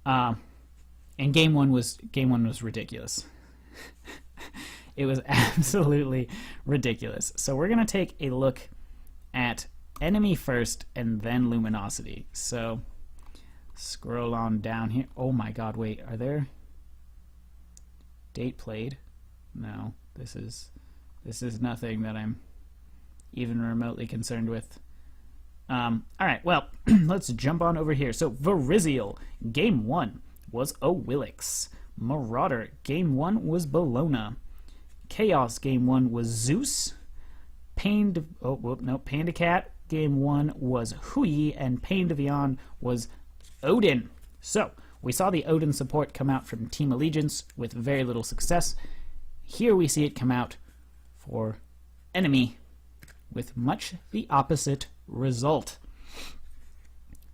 And game one was ridiculous. It was absolutely ridiculous. So we're going to take a look at enemy first and then luminosity. So scroll on down here. Oh my god, wait, are there date played? No, this is nothing that I'm even remotely concerned with. Alright, well, let's jump on over here. So Verizial, game 1 was O'Willix. Marauder, game 1 was Bologna. Chaos, game 1 was Zeus. Panda Cat, game 1 was Hui, and Pain de Vion was Odin. So, we saw the Odin support come out from Team Allegiance with very little success. Here we see it come out for enemy with much the opposite result.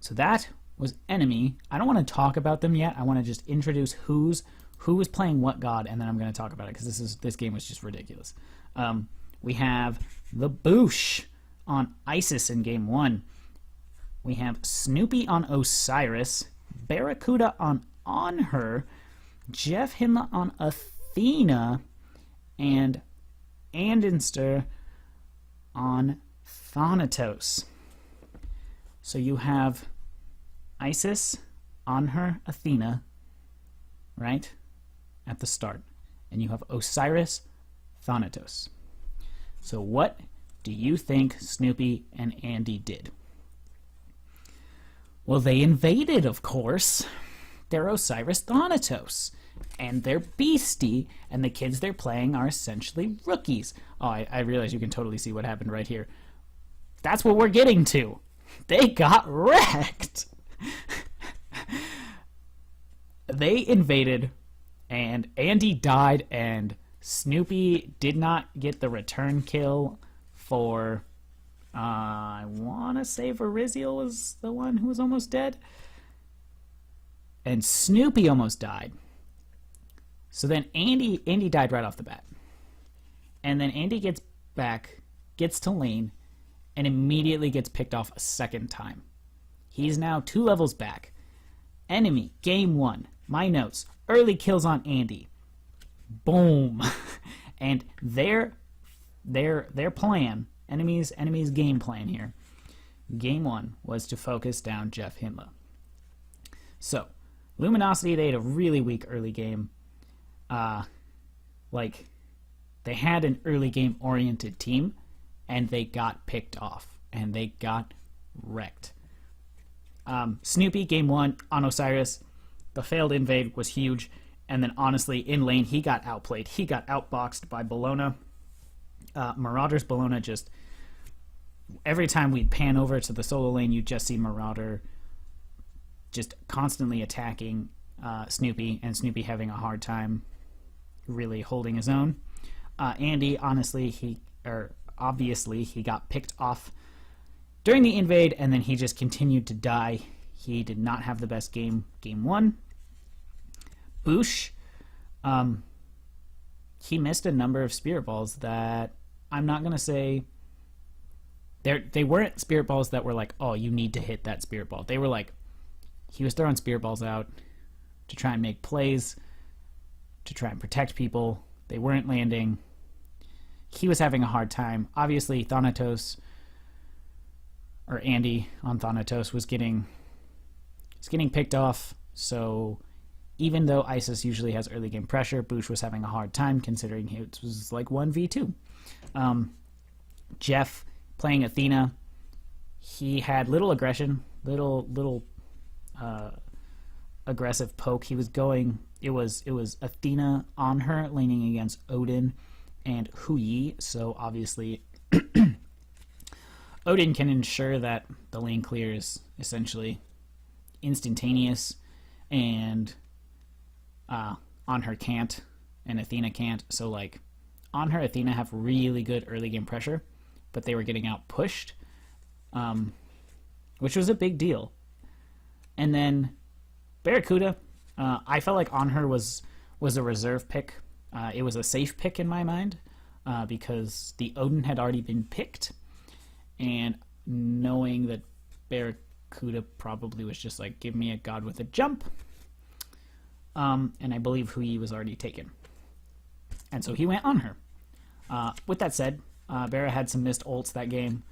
So that was enemy. I don't want to talk about them yet. I want to just introduce who was playing what god, and then I'm going to talk about it because this game was just ridiculous. We have the Boosh on Isis in game 1. We have Snoopy on Osiris, Barracuda on her, Jeff Hinla on Athena, and Andinster on Thanatos. So you have Isis on her Athena, right, at the start, and you have Osiris, Thanatos. So what do you think Snoopy and Andy did? Well, they invaded, of course. They're Osiris Thanatos, and they're beastie, and the kids they're playing are essentially rookies. Oh, I realize you can totally see what happened right here. That's what we're getting to. They got wrecked. They invaded, and Andy died, and Snoopy did not get the return kill for, I want to say Verizial was the one who was almost dead. And Snoopy almost died. So then Andy died right off the bat. And then Andy gets back, gets to lane, and immediately gets picked off a second time. He's now 2 levels back. Enemy, game 1. My notes, early kills on Andy. Boom. And their plan, enemy's game plan here, game 1 was to focus down Jeff Hinla. So, Luminosity, they had a really weak early game. Like, they had an early game oriented team, and they got picked off, and they got wrecked. Snoopy, game 1 on Osiris, the failed invade was huge. And then, honestly, in lane, he got outplayed. He got outboxed by Bologna. Marauder's Bologna just... Every time we'd pan over to the solo lane, you'd just see Marauder just constantly attacking Snoopy, and Snoopy having a hard time really holding his own. Andy, honestly, obviously, he got picked off during the invade, and then he just continued to die. He did not have the best game 1. Boosh, he missed a number of spirit balls that I'm not going to say... They weren't spirit balls that were like, oh, you need to hit that spirit ball. They were like, he was throwing spirit balls out to try and make plays, to try and protect people. They weren't landing. He was having a hard time. Obviously, Thanatos, or Andy on Thanatos, was getting picked off, so... Even though Isis usually has early game pressure, Boosh was having a hard time considering it was like 1v2. Jeff playing Athena, he had little aggression, little aggressive poke. He was going. It was Athena on her laning against Odin and Hui. So obviously, Odin can ensure that the lane clear is essentially instantaneous, and on her can't, and Athena can't. So like, On her, Athena have really good early game pressure, but they were getting out pushed, which was a big deal. And then Barracuda, I felt like On Her was a reserve pick. It was a safe pick in my mind because the Odin had already been picked, and knowing that Barracuda probably was just like, give me a god with a jump, and I believe Hui was already taken. And so he went On Her. With that said, Barra had some missed ults that game.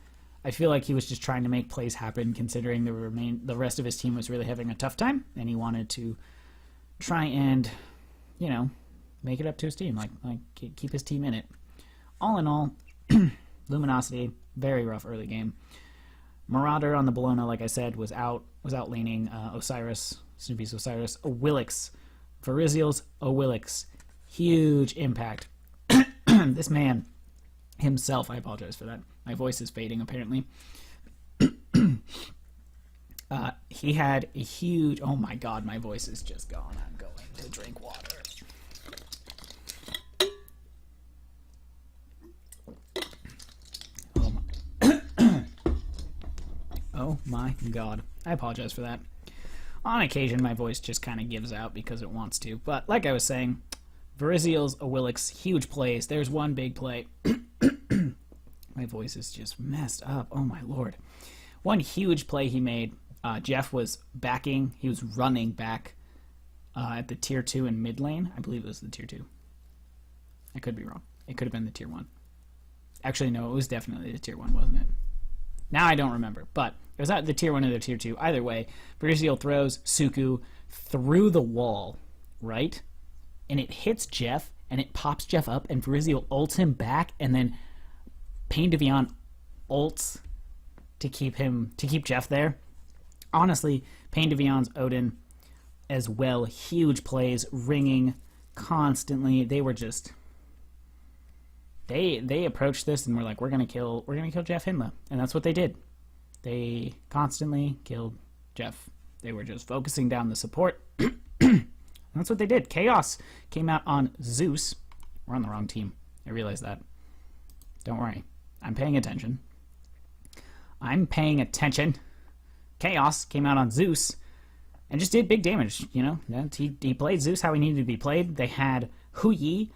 I feel like he was just trying to make plays happen, considering the rest of his team was really having a tough time, and he wanted to try and, you know, make it up to his team, like keep his team in it. All in all, Luminosity, very rough early game. Marauder on the Bologna, like I said, was out laning Osiris, Snoopy's Osiris, Owilix, Verizial's Owilix, huge impact. This man himself, I apologize for that. My voice is fading, apparently. He had a huge... Oh my god, my voice is just gone. I'm going to drink water. Oh my god. I apologize for that. On occasion, my voice just kind of gives out because it wants to. But like I was saying, Verizial's Owilix, huge plays. There's one big play. My voice is just messed up. Oh my lord. One huge play he made. Jeff was backing. He was running back at the tier 2 in mid lane. I believe it was the tier 2. I could be wrong. It could have been the tier 1. Actually, no, it was definitely the tier 1, wasn't it? Now I don't remember, but it was at the tier 1 or the tier 2. Either way, Verizial throws Suku through the wall, right? And it hits Jeff, and it pops Jeff up, and Verizial ults him back, and then Pain de Vion ults to keep Jeff there. Honestly, Pain de Vion's Odin as well, huge plays, ringing constantly. They were just they approached this and were like, we're gonna kill Jeff Hinla, and that's what they did. They constantly killed Jeff. They were just focusing down the support. That's what they did. Chaos came out on Zeus. We're on the wrong team. I realize that. Don't worry. I'm paying attention. Chaos came out on Zeus and just did big damage, you know. He played Zeus how he needed to be played. They had Hui,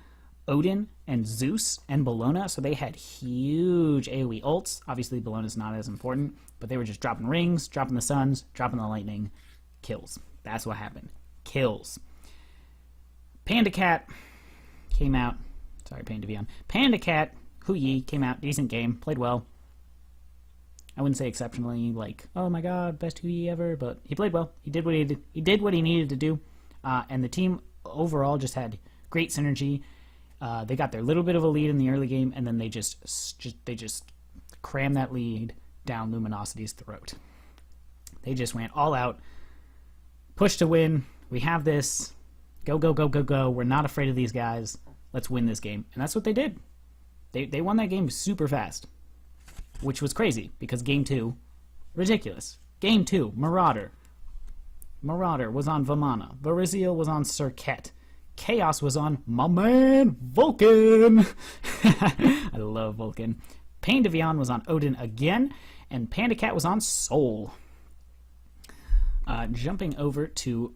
Odin, and Zeus and Bologna, so they had huge AoE ults. Obviously, Bologna's not as important, but they were just dropping rings, dropping the suns, dropping the lightning. Kills. That's what happened. Kills. Panda Cat came out. Sorry, Pain de Vion. Panda Cat, Hui came out. Decent game. Played well. I wouldn't say exceptionally, like, oh my god, best Hui ever, but he played well. He did what he needed to do. And the team overall just had great synergy. They got their little bit of a lead in the early game, and then they just crammed that lead down Luminosity's throat. They just went all out. Push to win. We have this. Go, go, go, go, go. We're not afraid of these guys. Let's win this game. And that's what they did. They won that game super fast, which was crazy because game 2, ridiculous. Game 2, Marauder. Marauder was on Vamana. Verizial was on Serket. Chaos was on my man Vulcan. I love Vulcan. Pain de Vion was on Odin again, and Panda Cat was on Soul. Jumping over to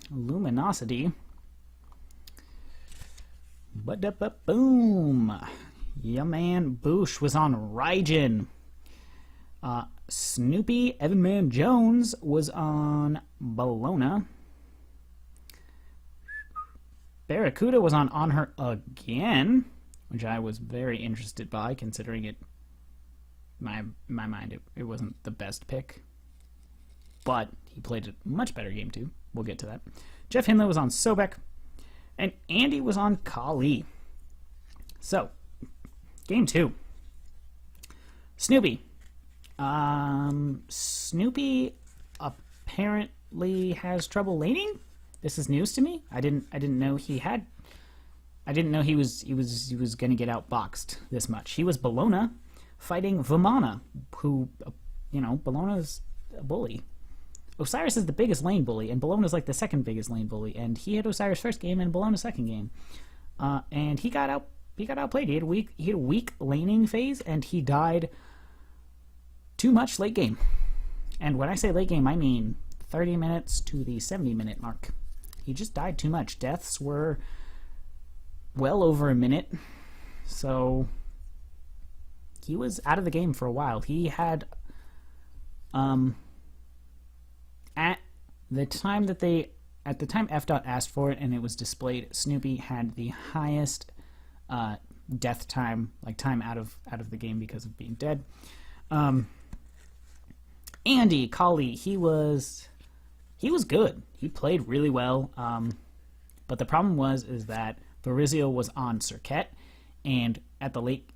Luminosity. Boom. Yeah, man. Boosh was on Raijin. Snoopy Evanman Jones was on Bologna. Barracuda was on Her again, which I was very interested by, considering it, in my mind, it wasn't the best pick. But he played a much better game too. We'll get to that. Jeff Hinla was on Sobek, and Andy was on Kali. So, game 2. Snoopy. Snoopy apparently has trouble laning. This is news to me. I didn't know he had. I didn't know he was going to get outboxed this much. He was Bologna fighting Vamana, who, Bologna's a bully. Osiris is the biggest lane bully, and Bologna's like the second biggest lane bully, and he had Osiris first game and Bologna's second game. And he got outplayed. He had a weak laning phase, and he died too much late game. And when I say late game, I mean 30 minutes to the 70-minute mark. He just died too much. Deaths were well over a minute, so he was out of the game for a while. He had, at the time F. asked for it and it was displayed, Snoopy had the highest death time, like time out of the game because of being dead. Andy Colley, he was good. He played really well. But the problem is that Virizial was on Circuit, and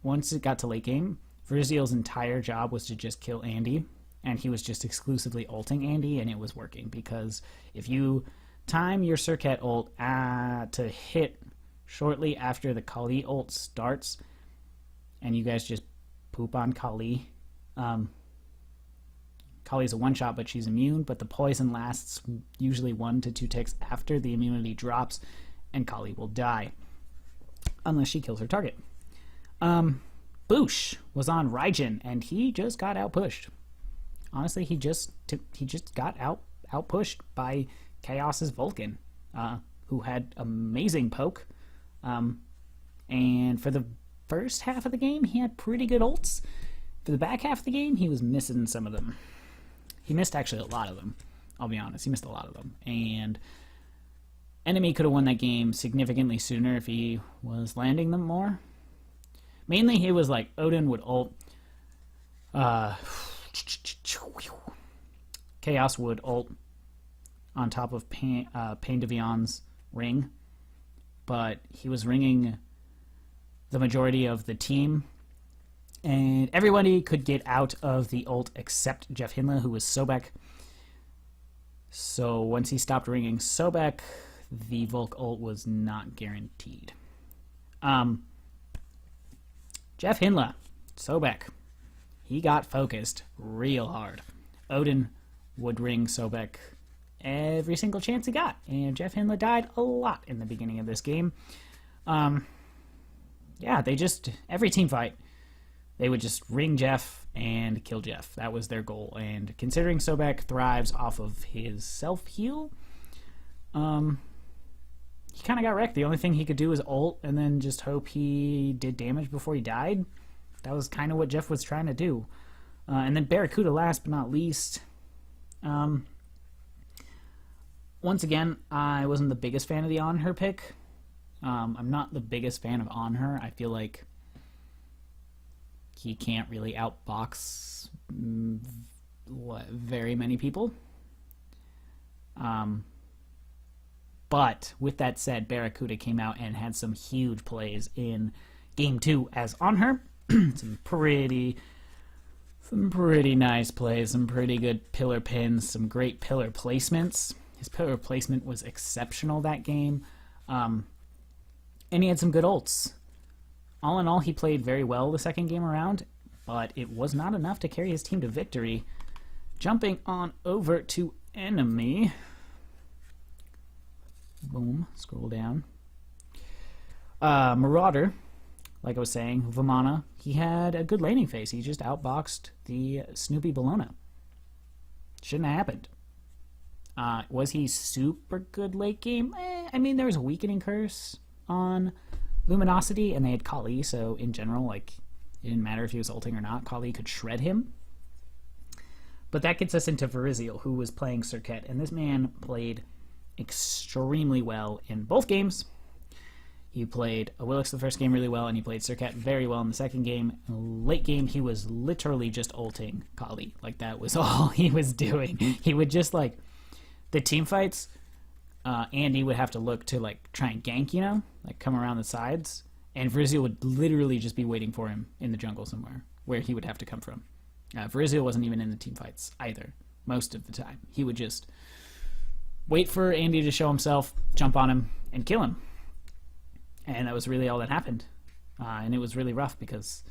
once it got to late game, Virizial's entire job was to just kill Andy, and he was just exclusively ulting Andy, and it was working, because if you time your Circuit ult to hit shortly after the Kali ult starts, and you guys just poop on Kali, Kali's a one-shot, but she's immune, but the poison lasts usually 1 to 2 ticks after the immunity drops, and Kali will die unless she kills her target. Boosh was on Raijin, and he just got outpushed. Honestly, he just got outpushed by Chaos's Vulcan, who had amazing poke. And for the first half of the game, he had pretty good ults. For the back half of the game, he was missing some of them. He missed actually a lot of them. I'll be honest, he missed a lot of them. And Enemy could have won that game significantly sooner if he was landing them more. Mainly, he was like, Odin would ult. Chaos would ult on top of Pain de Vion's ring. But he was ringing the majority of the team. And everybody could get out of the ult except Jeff Hinla, who was Sobek. So once he stopped ringing Sobek, the Volk ult was not guaranteed. Jeff Hinla, Sobek, he got focused real hard. Odin would ring Sobek every single chance he got, and Jeff Hinla died a lot in the beginning of this game. Yeah, every team fight, they would just ring Jeff and kill Jeff. That was their goal. And considering Sobek thrives off of his self-heal, he kind of got wrecked. The only thing he could do was ult and then just hope he did damage before he died. That was kind of what Jeff was trying to do. And then Barracuda, last but not least. Once again, I wasn't the biggest fan of the On Her pick. I'm not the biggest fan of On Her. I feel like he can't really outbox very many people. But with that said, Barracuda came out and had some huge plays in Game 2 as On Her. some pretty nice plays, some pretty good pillar pins, some great pillar placements. His pillar placement was exceptional that game. And he had some good ults. All in all, he played very well the second game around, but it was not enough to carry his team to victory. Jumping on over to Enemy. Boom, scroll down. Marauder, like I was saying, Vamana, he had a good laning phase. He just outboxed the Snoopy Bologna. Shouldn't have happened. Was he super good late game? I mean, there was a weakening curse on Luminosity, and they had Kali, so in general, like, it didn't matter if he was ulting or not. Kali could shred him. But that gets us into Virizial, who was playing Circuit, and this man played extremely well in both games. He played Awilix the first game really well, and he played Circuit very well in the second game. In the late game, he was literally just ulting Kali. Like, that was all he was doing. He would just, like, the team fights, Andy would have to look to, like, try and gank, you know? Like, come around the sides. And Virizial would literally just be waiting for him in the jungle somewhere, where he would have to come from. Virizial wasn't even in the team fights either, most of the time. He would just wait for Andy to show himself, jump on him, and kill him. And that was really all that happened. And it was really rough because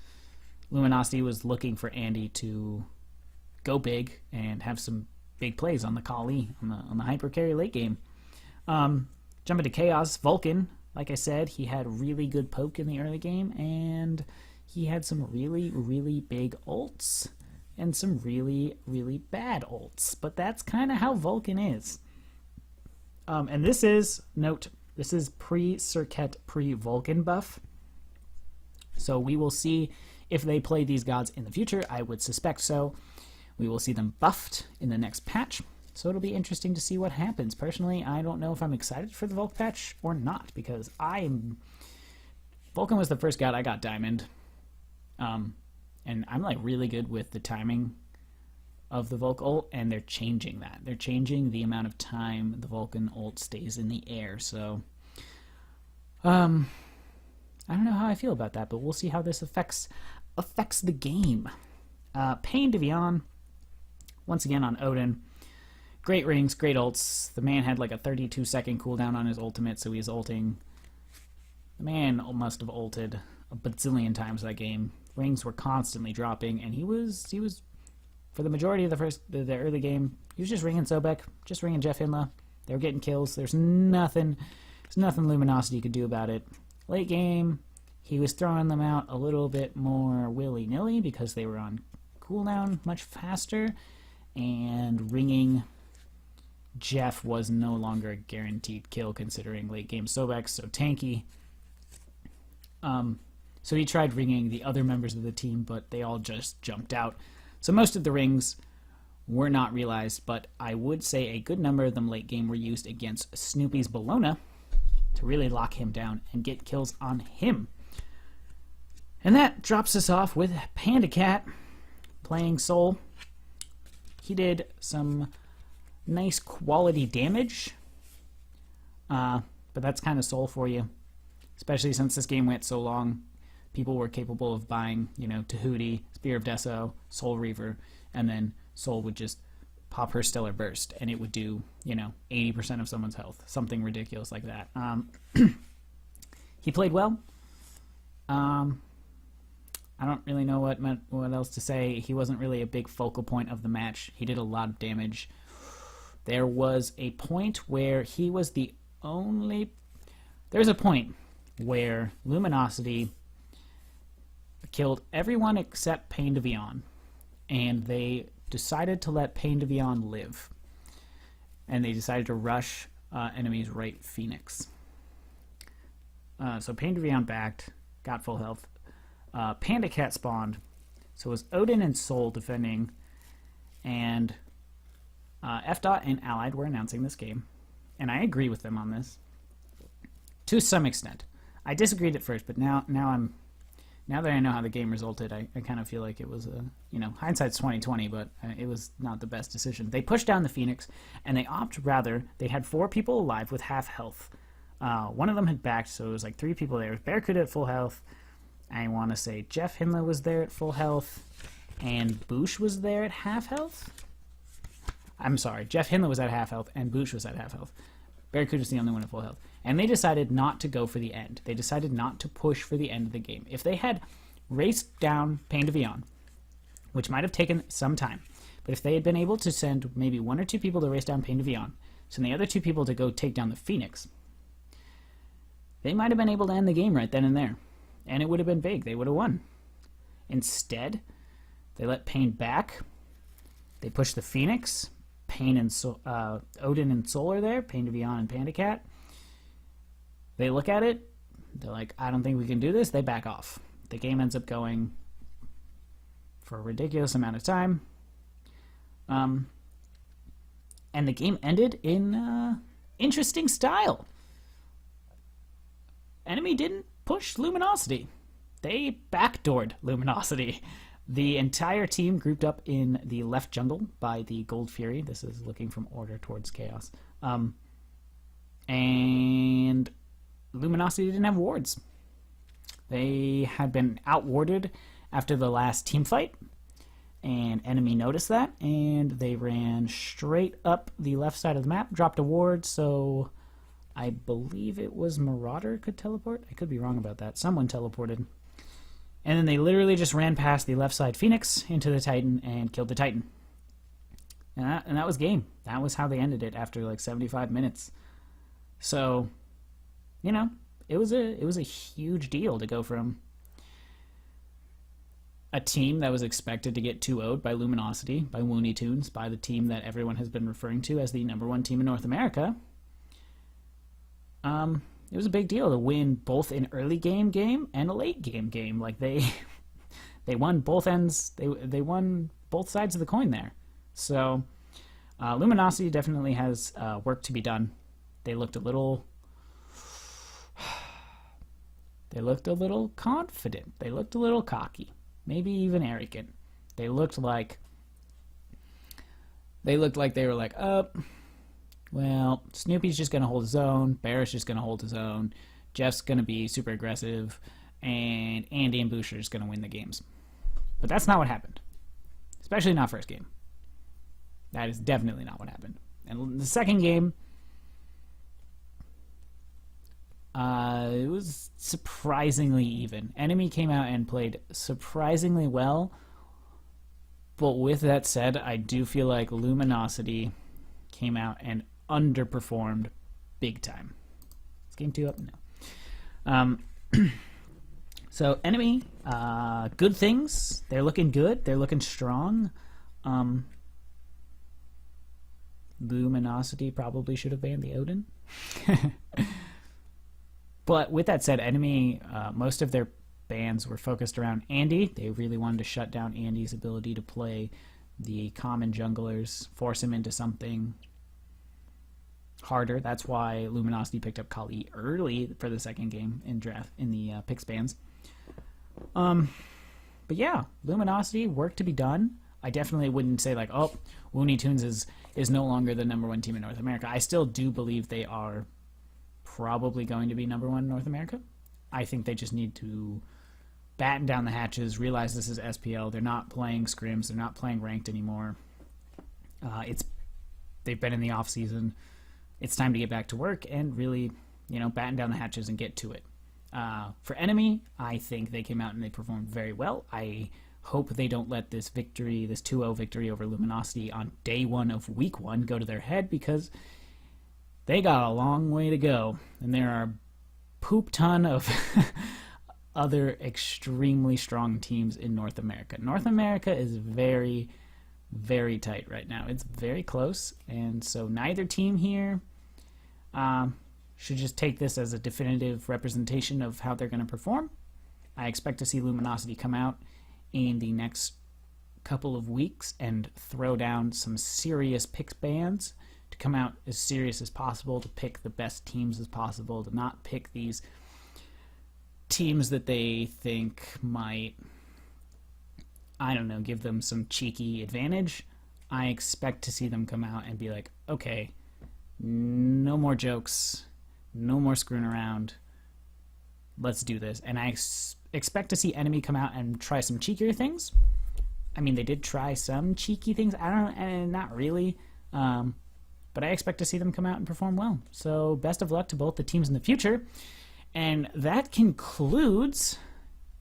Luminosity was looking for Andy to go big and have some big plays on the Kali, on the hyper carry late game. Jumping to Chaos, Vulcan, Like I said, he had really good poke in the early game, and he had some really, really big ults and some really, really bad ults. But that's kind of how Vulcan is. And this is, note, this is pre-Circuit, pre-Vulcan buff. So we will see if they play these gods in the future. I would suspect so. We will see them buffed in the next patch. So it'll be interesting to see what happens. Personally, I don't know if I'm excited for the Vulc patch or not, because Vulcan was the first god I got Diamond. And I'm like really good with the timing of the Vulc ult, and they're changing that. They're changing the amount of time the Vulcan ult stays in the air. So, I don't know how I feel about that, but we'll see how this affects the game. Pain to Vion, once again on Odin. Great rings, great ults. The man had like a 32-second cooldown on his ultimate, so he's ulting. The man must have ulted a bazillion times that game. Rings were constantly dropping, and he was for the majority of the early game, he was just ringing Sobek, just ringing Jeff Hinla. They were getting kills. There's nothing Luminosity could do about it. Late game, he was throwing them out a little bit more willy-nilly because they were on cooldown much faster, and ringing Jeff was no longer a guaranteed kill considering late game Sobek's so tanky. So he tried ringing the other members of the team, but they all just jumped out. So most of the rings were not realized, but I would say a good number of them late game were used against Snoopy's Bologna to really lock him down and get kills on him. And that drops us off with Panda Cat playing Soul. He did some nice quality damage, but that's kind of Soul for you, especially since this game went so long. People were capable of buying, Tahuti, Spear of Deso, Soul Reaver, and then Soul would just pop her Stellar Burst, and it would do, 80% of someone's health, something ridiculous like that. He played well. I don't really know what else to say. He wasn't really a big focal point of the match. He did a lot of damage. There was a point where he was the only... There's a point where Luminosity killed everyone except Pain to Vion, and they decided to let Pain to Vion live. And they decided to rush enemy's right Phoenix. So Pain to Vion backed, got full health. Panda Cat spawned, so it was Odin and Soul defending, and F-Dot and Allied were announcing this game, and I agree with them on this to some extent. I disagreed at first, but now that I know how the game resulted, I kind of feel like it was hindsight's 20/20, but it was not the best decision. They pushed down the Phoenix, and they they had 4 people alive with half health. One of them had backed, so it was like 3 people there. Barracuda at full health. I want to say Jeff Hinla was there at full health, and Boosh was there at half health. I'm sorry, Jeff Hinla was at half health, and Boosh was at half health. Barracuda was the only one at full health. And they decided not to go for the end. They decided not to push for the end of the game. If they had raced down Pain to Vion, which might have taken some time, but if they had been able to send maybe 1 or 2 people to race down Pain to Vion, send the other 2 people to go take down the Phoenix, they might have been able to end the game right then and there. And it would have been big. They would have won. Instead, they let Pain back. They pushed the Phoenix. Pain and Odin and Soul are there. Pain to Vion and Panda Cat. They look at it. They're like, I don't think we can do this. They back off. The game ends up going for a ridiculous amount of time. And the game ended in interesting style. Enemy didn't push Luminosity. They backdoored Luminosity. The entire team grouped up in the left jungle by the Gold Fury. This is looking from order towards chaos. And Luminosity didn't have wards. They had been outwarded after the last team fight, and enemy noticed that, and they ran straight up the left side of the map, dropped a ward, so I believe it was Marauder could teleport. I could be wrong about that. Someone teleported. And then they literally just ran past the left side Phoenix into the Titan and killed the Titan. And that was game. That was how they ended it after like 75 minutes. So, it was a huge deal to go from a team that was expected to get 2-0'd by Luminosity, by Looney Tunes, by the team that everyone has been referring to as the #1 team in North America. It was a big deal to win both an early game and a late game. Like they won both ends. They won both sides of the coin there. So Luminosity definitely has work to be done. They looked a little confident. They looked a little cocky, maybe even arrogant. They looked like they were like, well, Snoopy's just going to hold his own, Barrett's just going to hold his own, Jeff's going to be super aggressive, and Andy and Boucher is going to win the games. But that's not what happened. Especially not first game. That is definitely not what happened. And the second game, it was surprisingly even. Enemy came out and played surprisingly well. But with that said, I do feel like Luminosity came out and underperformed big time. Is game 2 up? No. So Enemy, good things. They're looking good. They're looking strong. Luminosity probably should have banned the Odin. But with that said, Enemy, most of their bans were focused around Andy. They really wanted to shut down Andy's ability to play the common junglers, force him into something harder. That's why Luminosity picked up Kali early for the second game in the picks bans. But yeah, Luminosity, work to be done. I definitely wouldn't say like, oh, Looney Tunes is no longer the #1 team in North America. I still do believe they are probably going to be #1 in North America. I think they just need to batten down the hatches, realize this is SPL. They're not playing scrims. They're not playing ranked anymore. They've been in the off season. It's time to get back to work and really, batten down the hatches and get to it. For Enemy, I think they came out and they performed very well. I hope they don't let this victory, this 2-0 victory over Luminosity on day 1 of week 1 go to their head, because they got a long way to go. And there are a poop ton of other extremely strong teams in North America. North America is very, very tight right now. It's very close, and so neither team here should just take this as a definitive representation of how they're going to perform. I expect to see Luminosity come out in the next couple of weeks and throw down some serious picks bans, to come out as serious as possible, to pick the best teams as possible, to not pick these teams that they think might, I don't know, give them some cheeky advantage. I expect to see them come out and be like, okay, no more jokes, no more screwing around, let's do this. And I expect to see Enemy come out and try some cheekier things. I mean, they did try some cheeky things. Not really. But I expect to see them come out and perform well. So best of luck to both the teams in the future. And that concludes...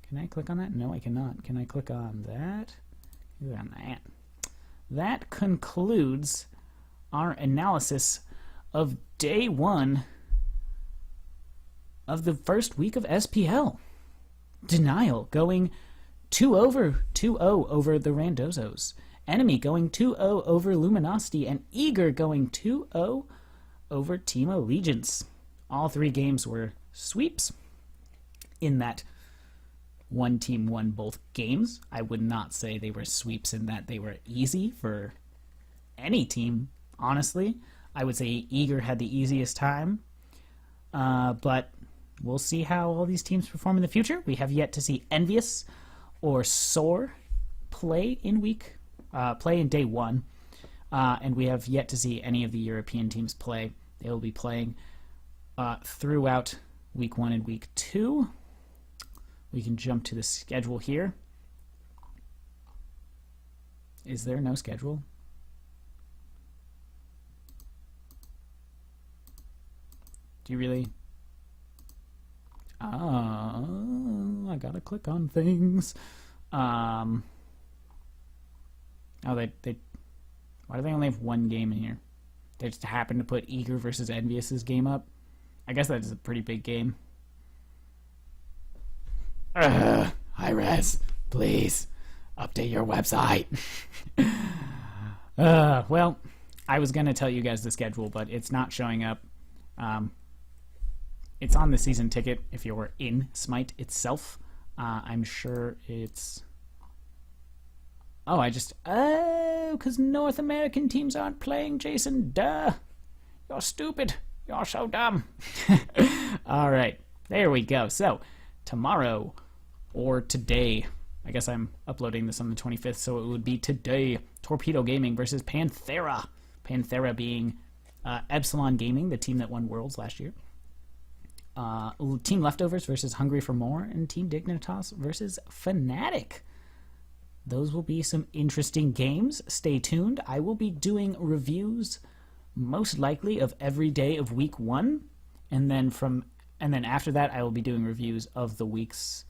Can I click on that? No, I cannot. Can I click on that? Click on that. That concludes our analysis of day 1 of the first week of SPL. Denial going 2-0 over the Randozos. Enemy going 2-0 over Luminosity, and Eager going 2-0 over Team Allegiance. All 3 games were sweeps in that one team won both games. I would not say they were sweeps in that they were easy for any team, honestly. I would say Eager had the easiest time, but we'll see how all these teams perform in the future. We have yet to see Envious or Soar play in day 1, and we have yet to see any of the European teams play. They will be playing throughout week 1 and week 2. We can jump to the schedule here. Is there no schedule? Do you really? Oh, I gotta click on things. Oh, they why do they only have 1 game in here? They just happened to put Eager versus Envious's game up. I guess that is a pretty big game. Hi-Res, please update your website. Well, I was going to tell you guys the schedule, but it's not showing up. It's on the season ticket if you're in Smite itself. I'm sure it's... because North American teams aren't playing, Jason. Duh. You're stupid. You're so dumb. All right. There we go. So, tomorrow, or today, I guess I'm uploading this on the 25th, so it would be today, Torpedo Gaming versus Panthera. Panthera being Epsilon Gaming, the team that won Worlds last year. Team Leftovers versus Hungry for More, and Team Dignitas versus Fnatic. Those will be some interesting games. Stay tuned. I will be doing reviews, most likely, of every day of week 1, and then after that, I will be doing reviews of the weeks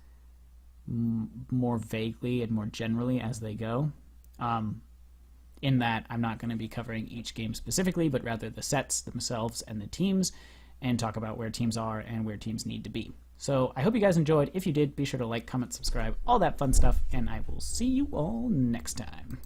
more vaguely and more generally as they go. In that, I'm not going to be covering each game specifically, but rather the sets themselves and the teams, and talk about where teams are and where teams need to be. So I hope you guys enjoyed. If you did, be sure to like, comment, subscribe, all that fun stuff, and I will see you all next time.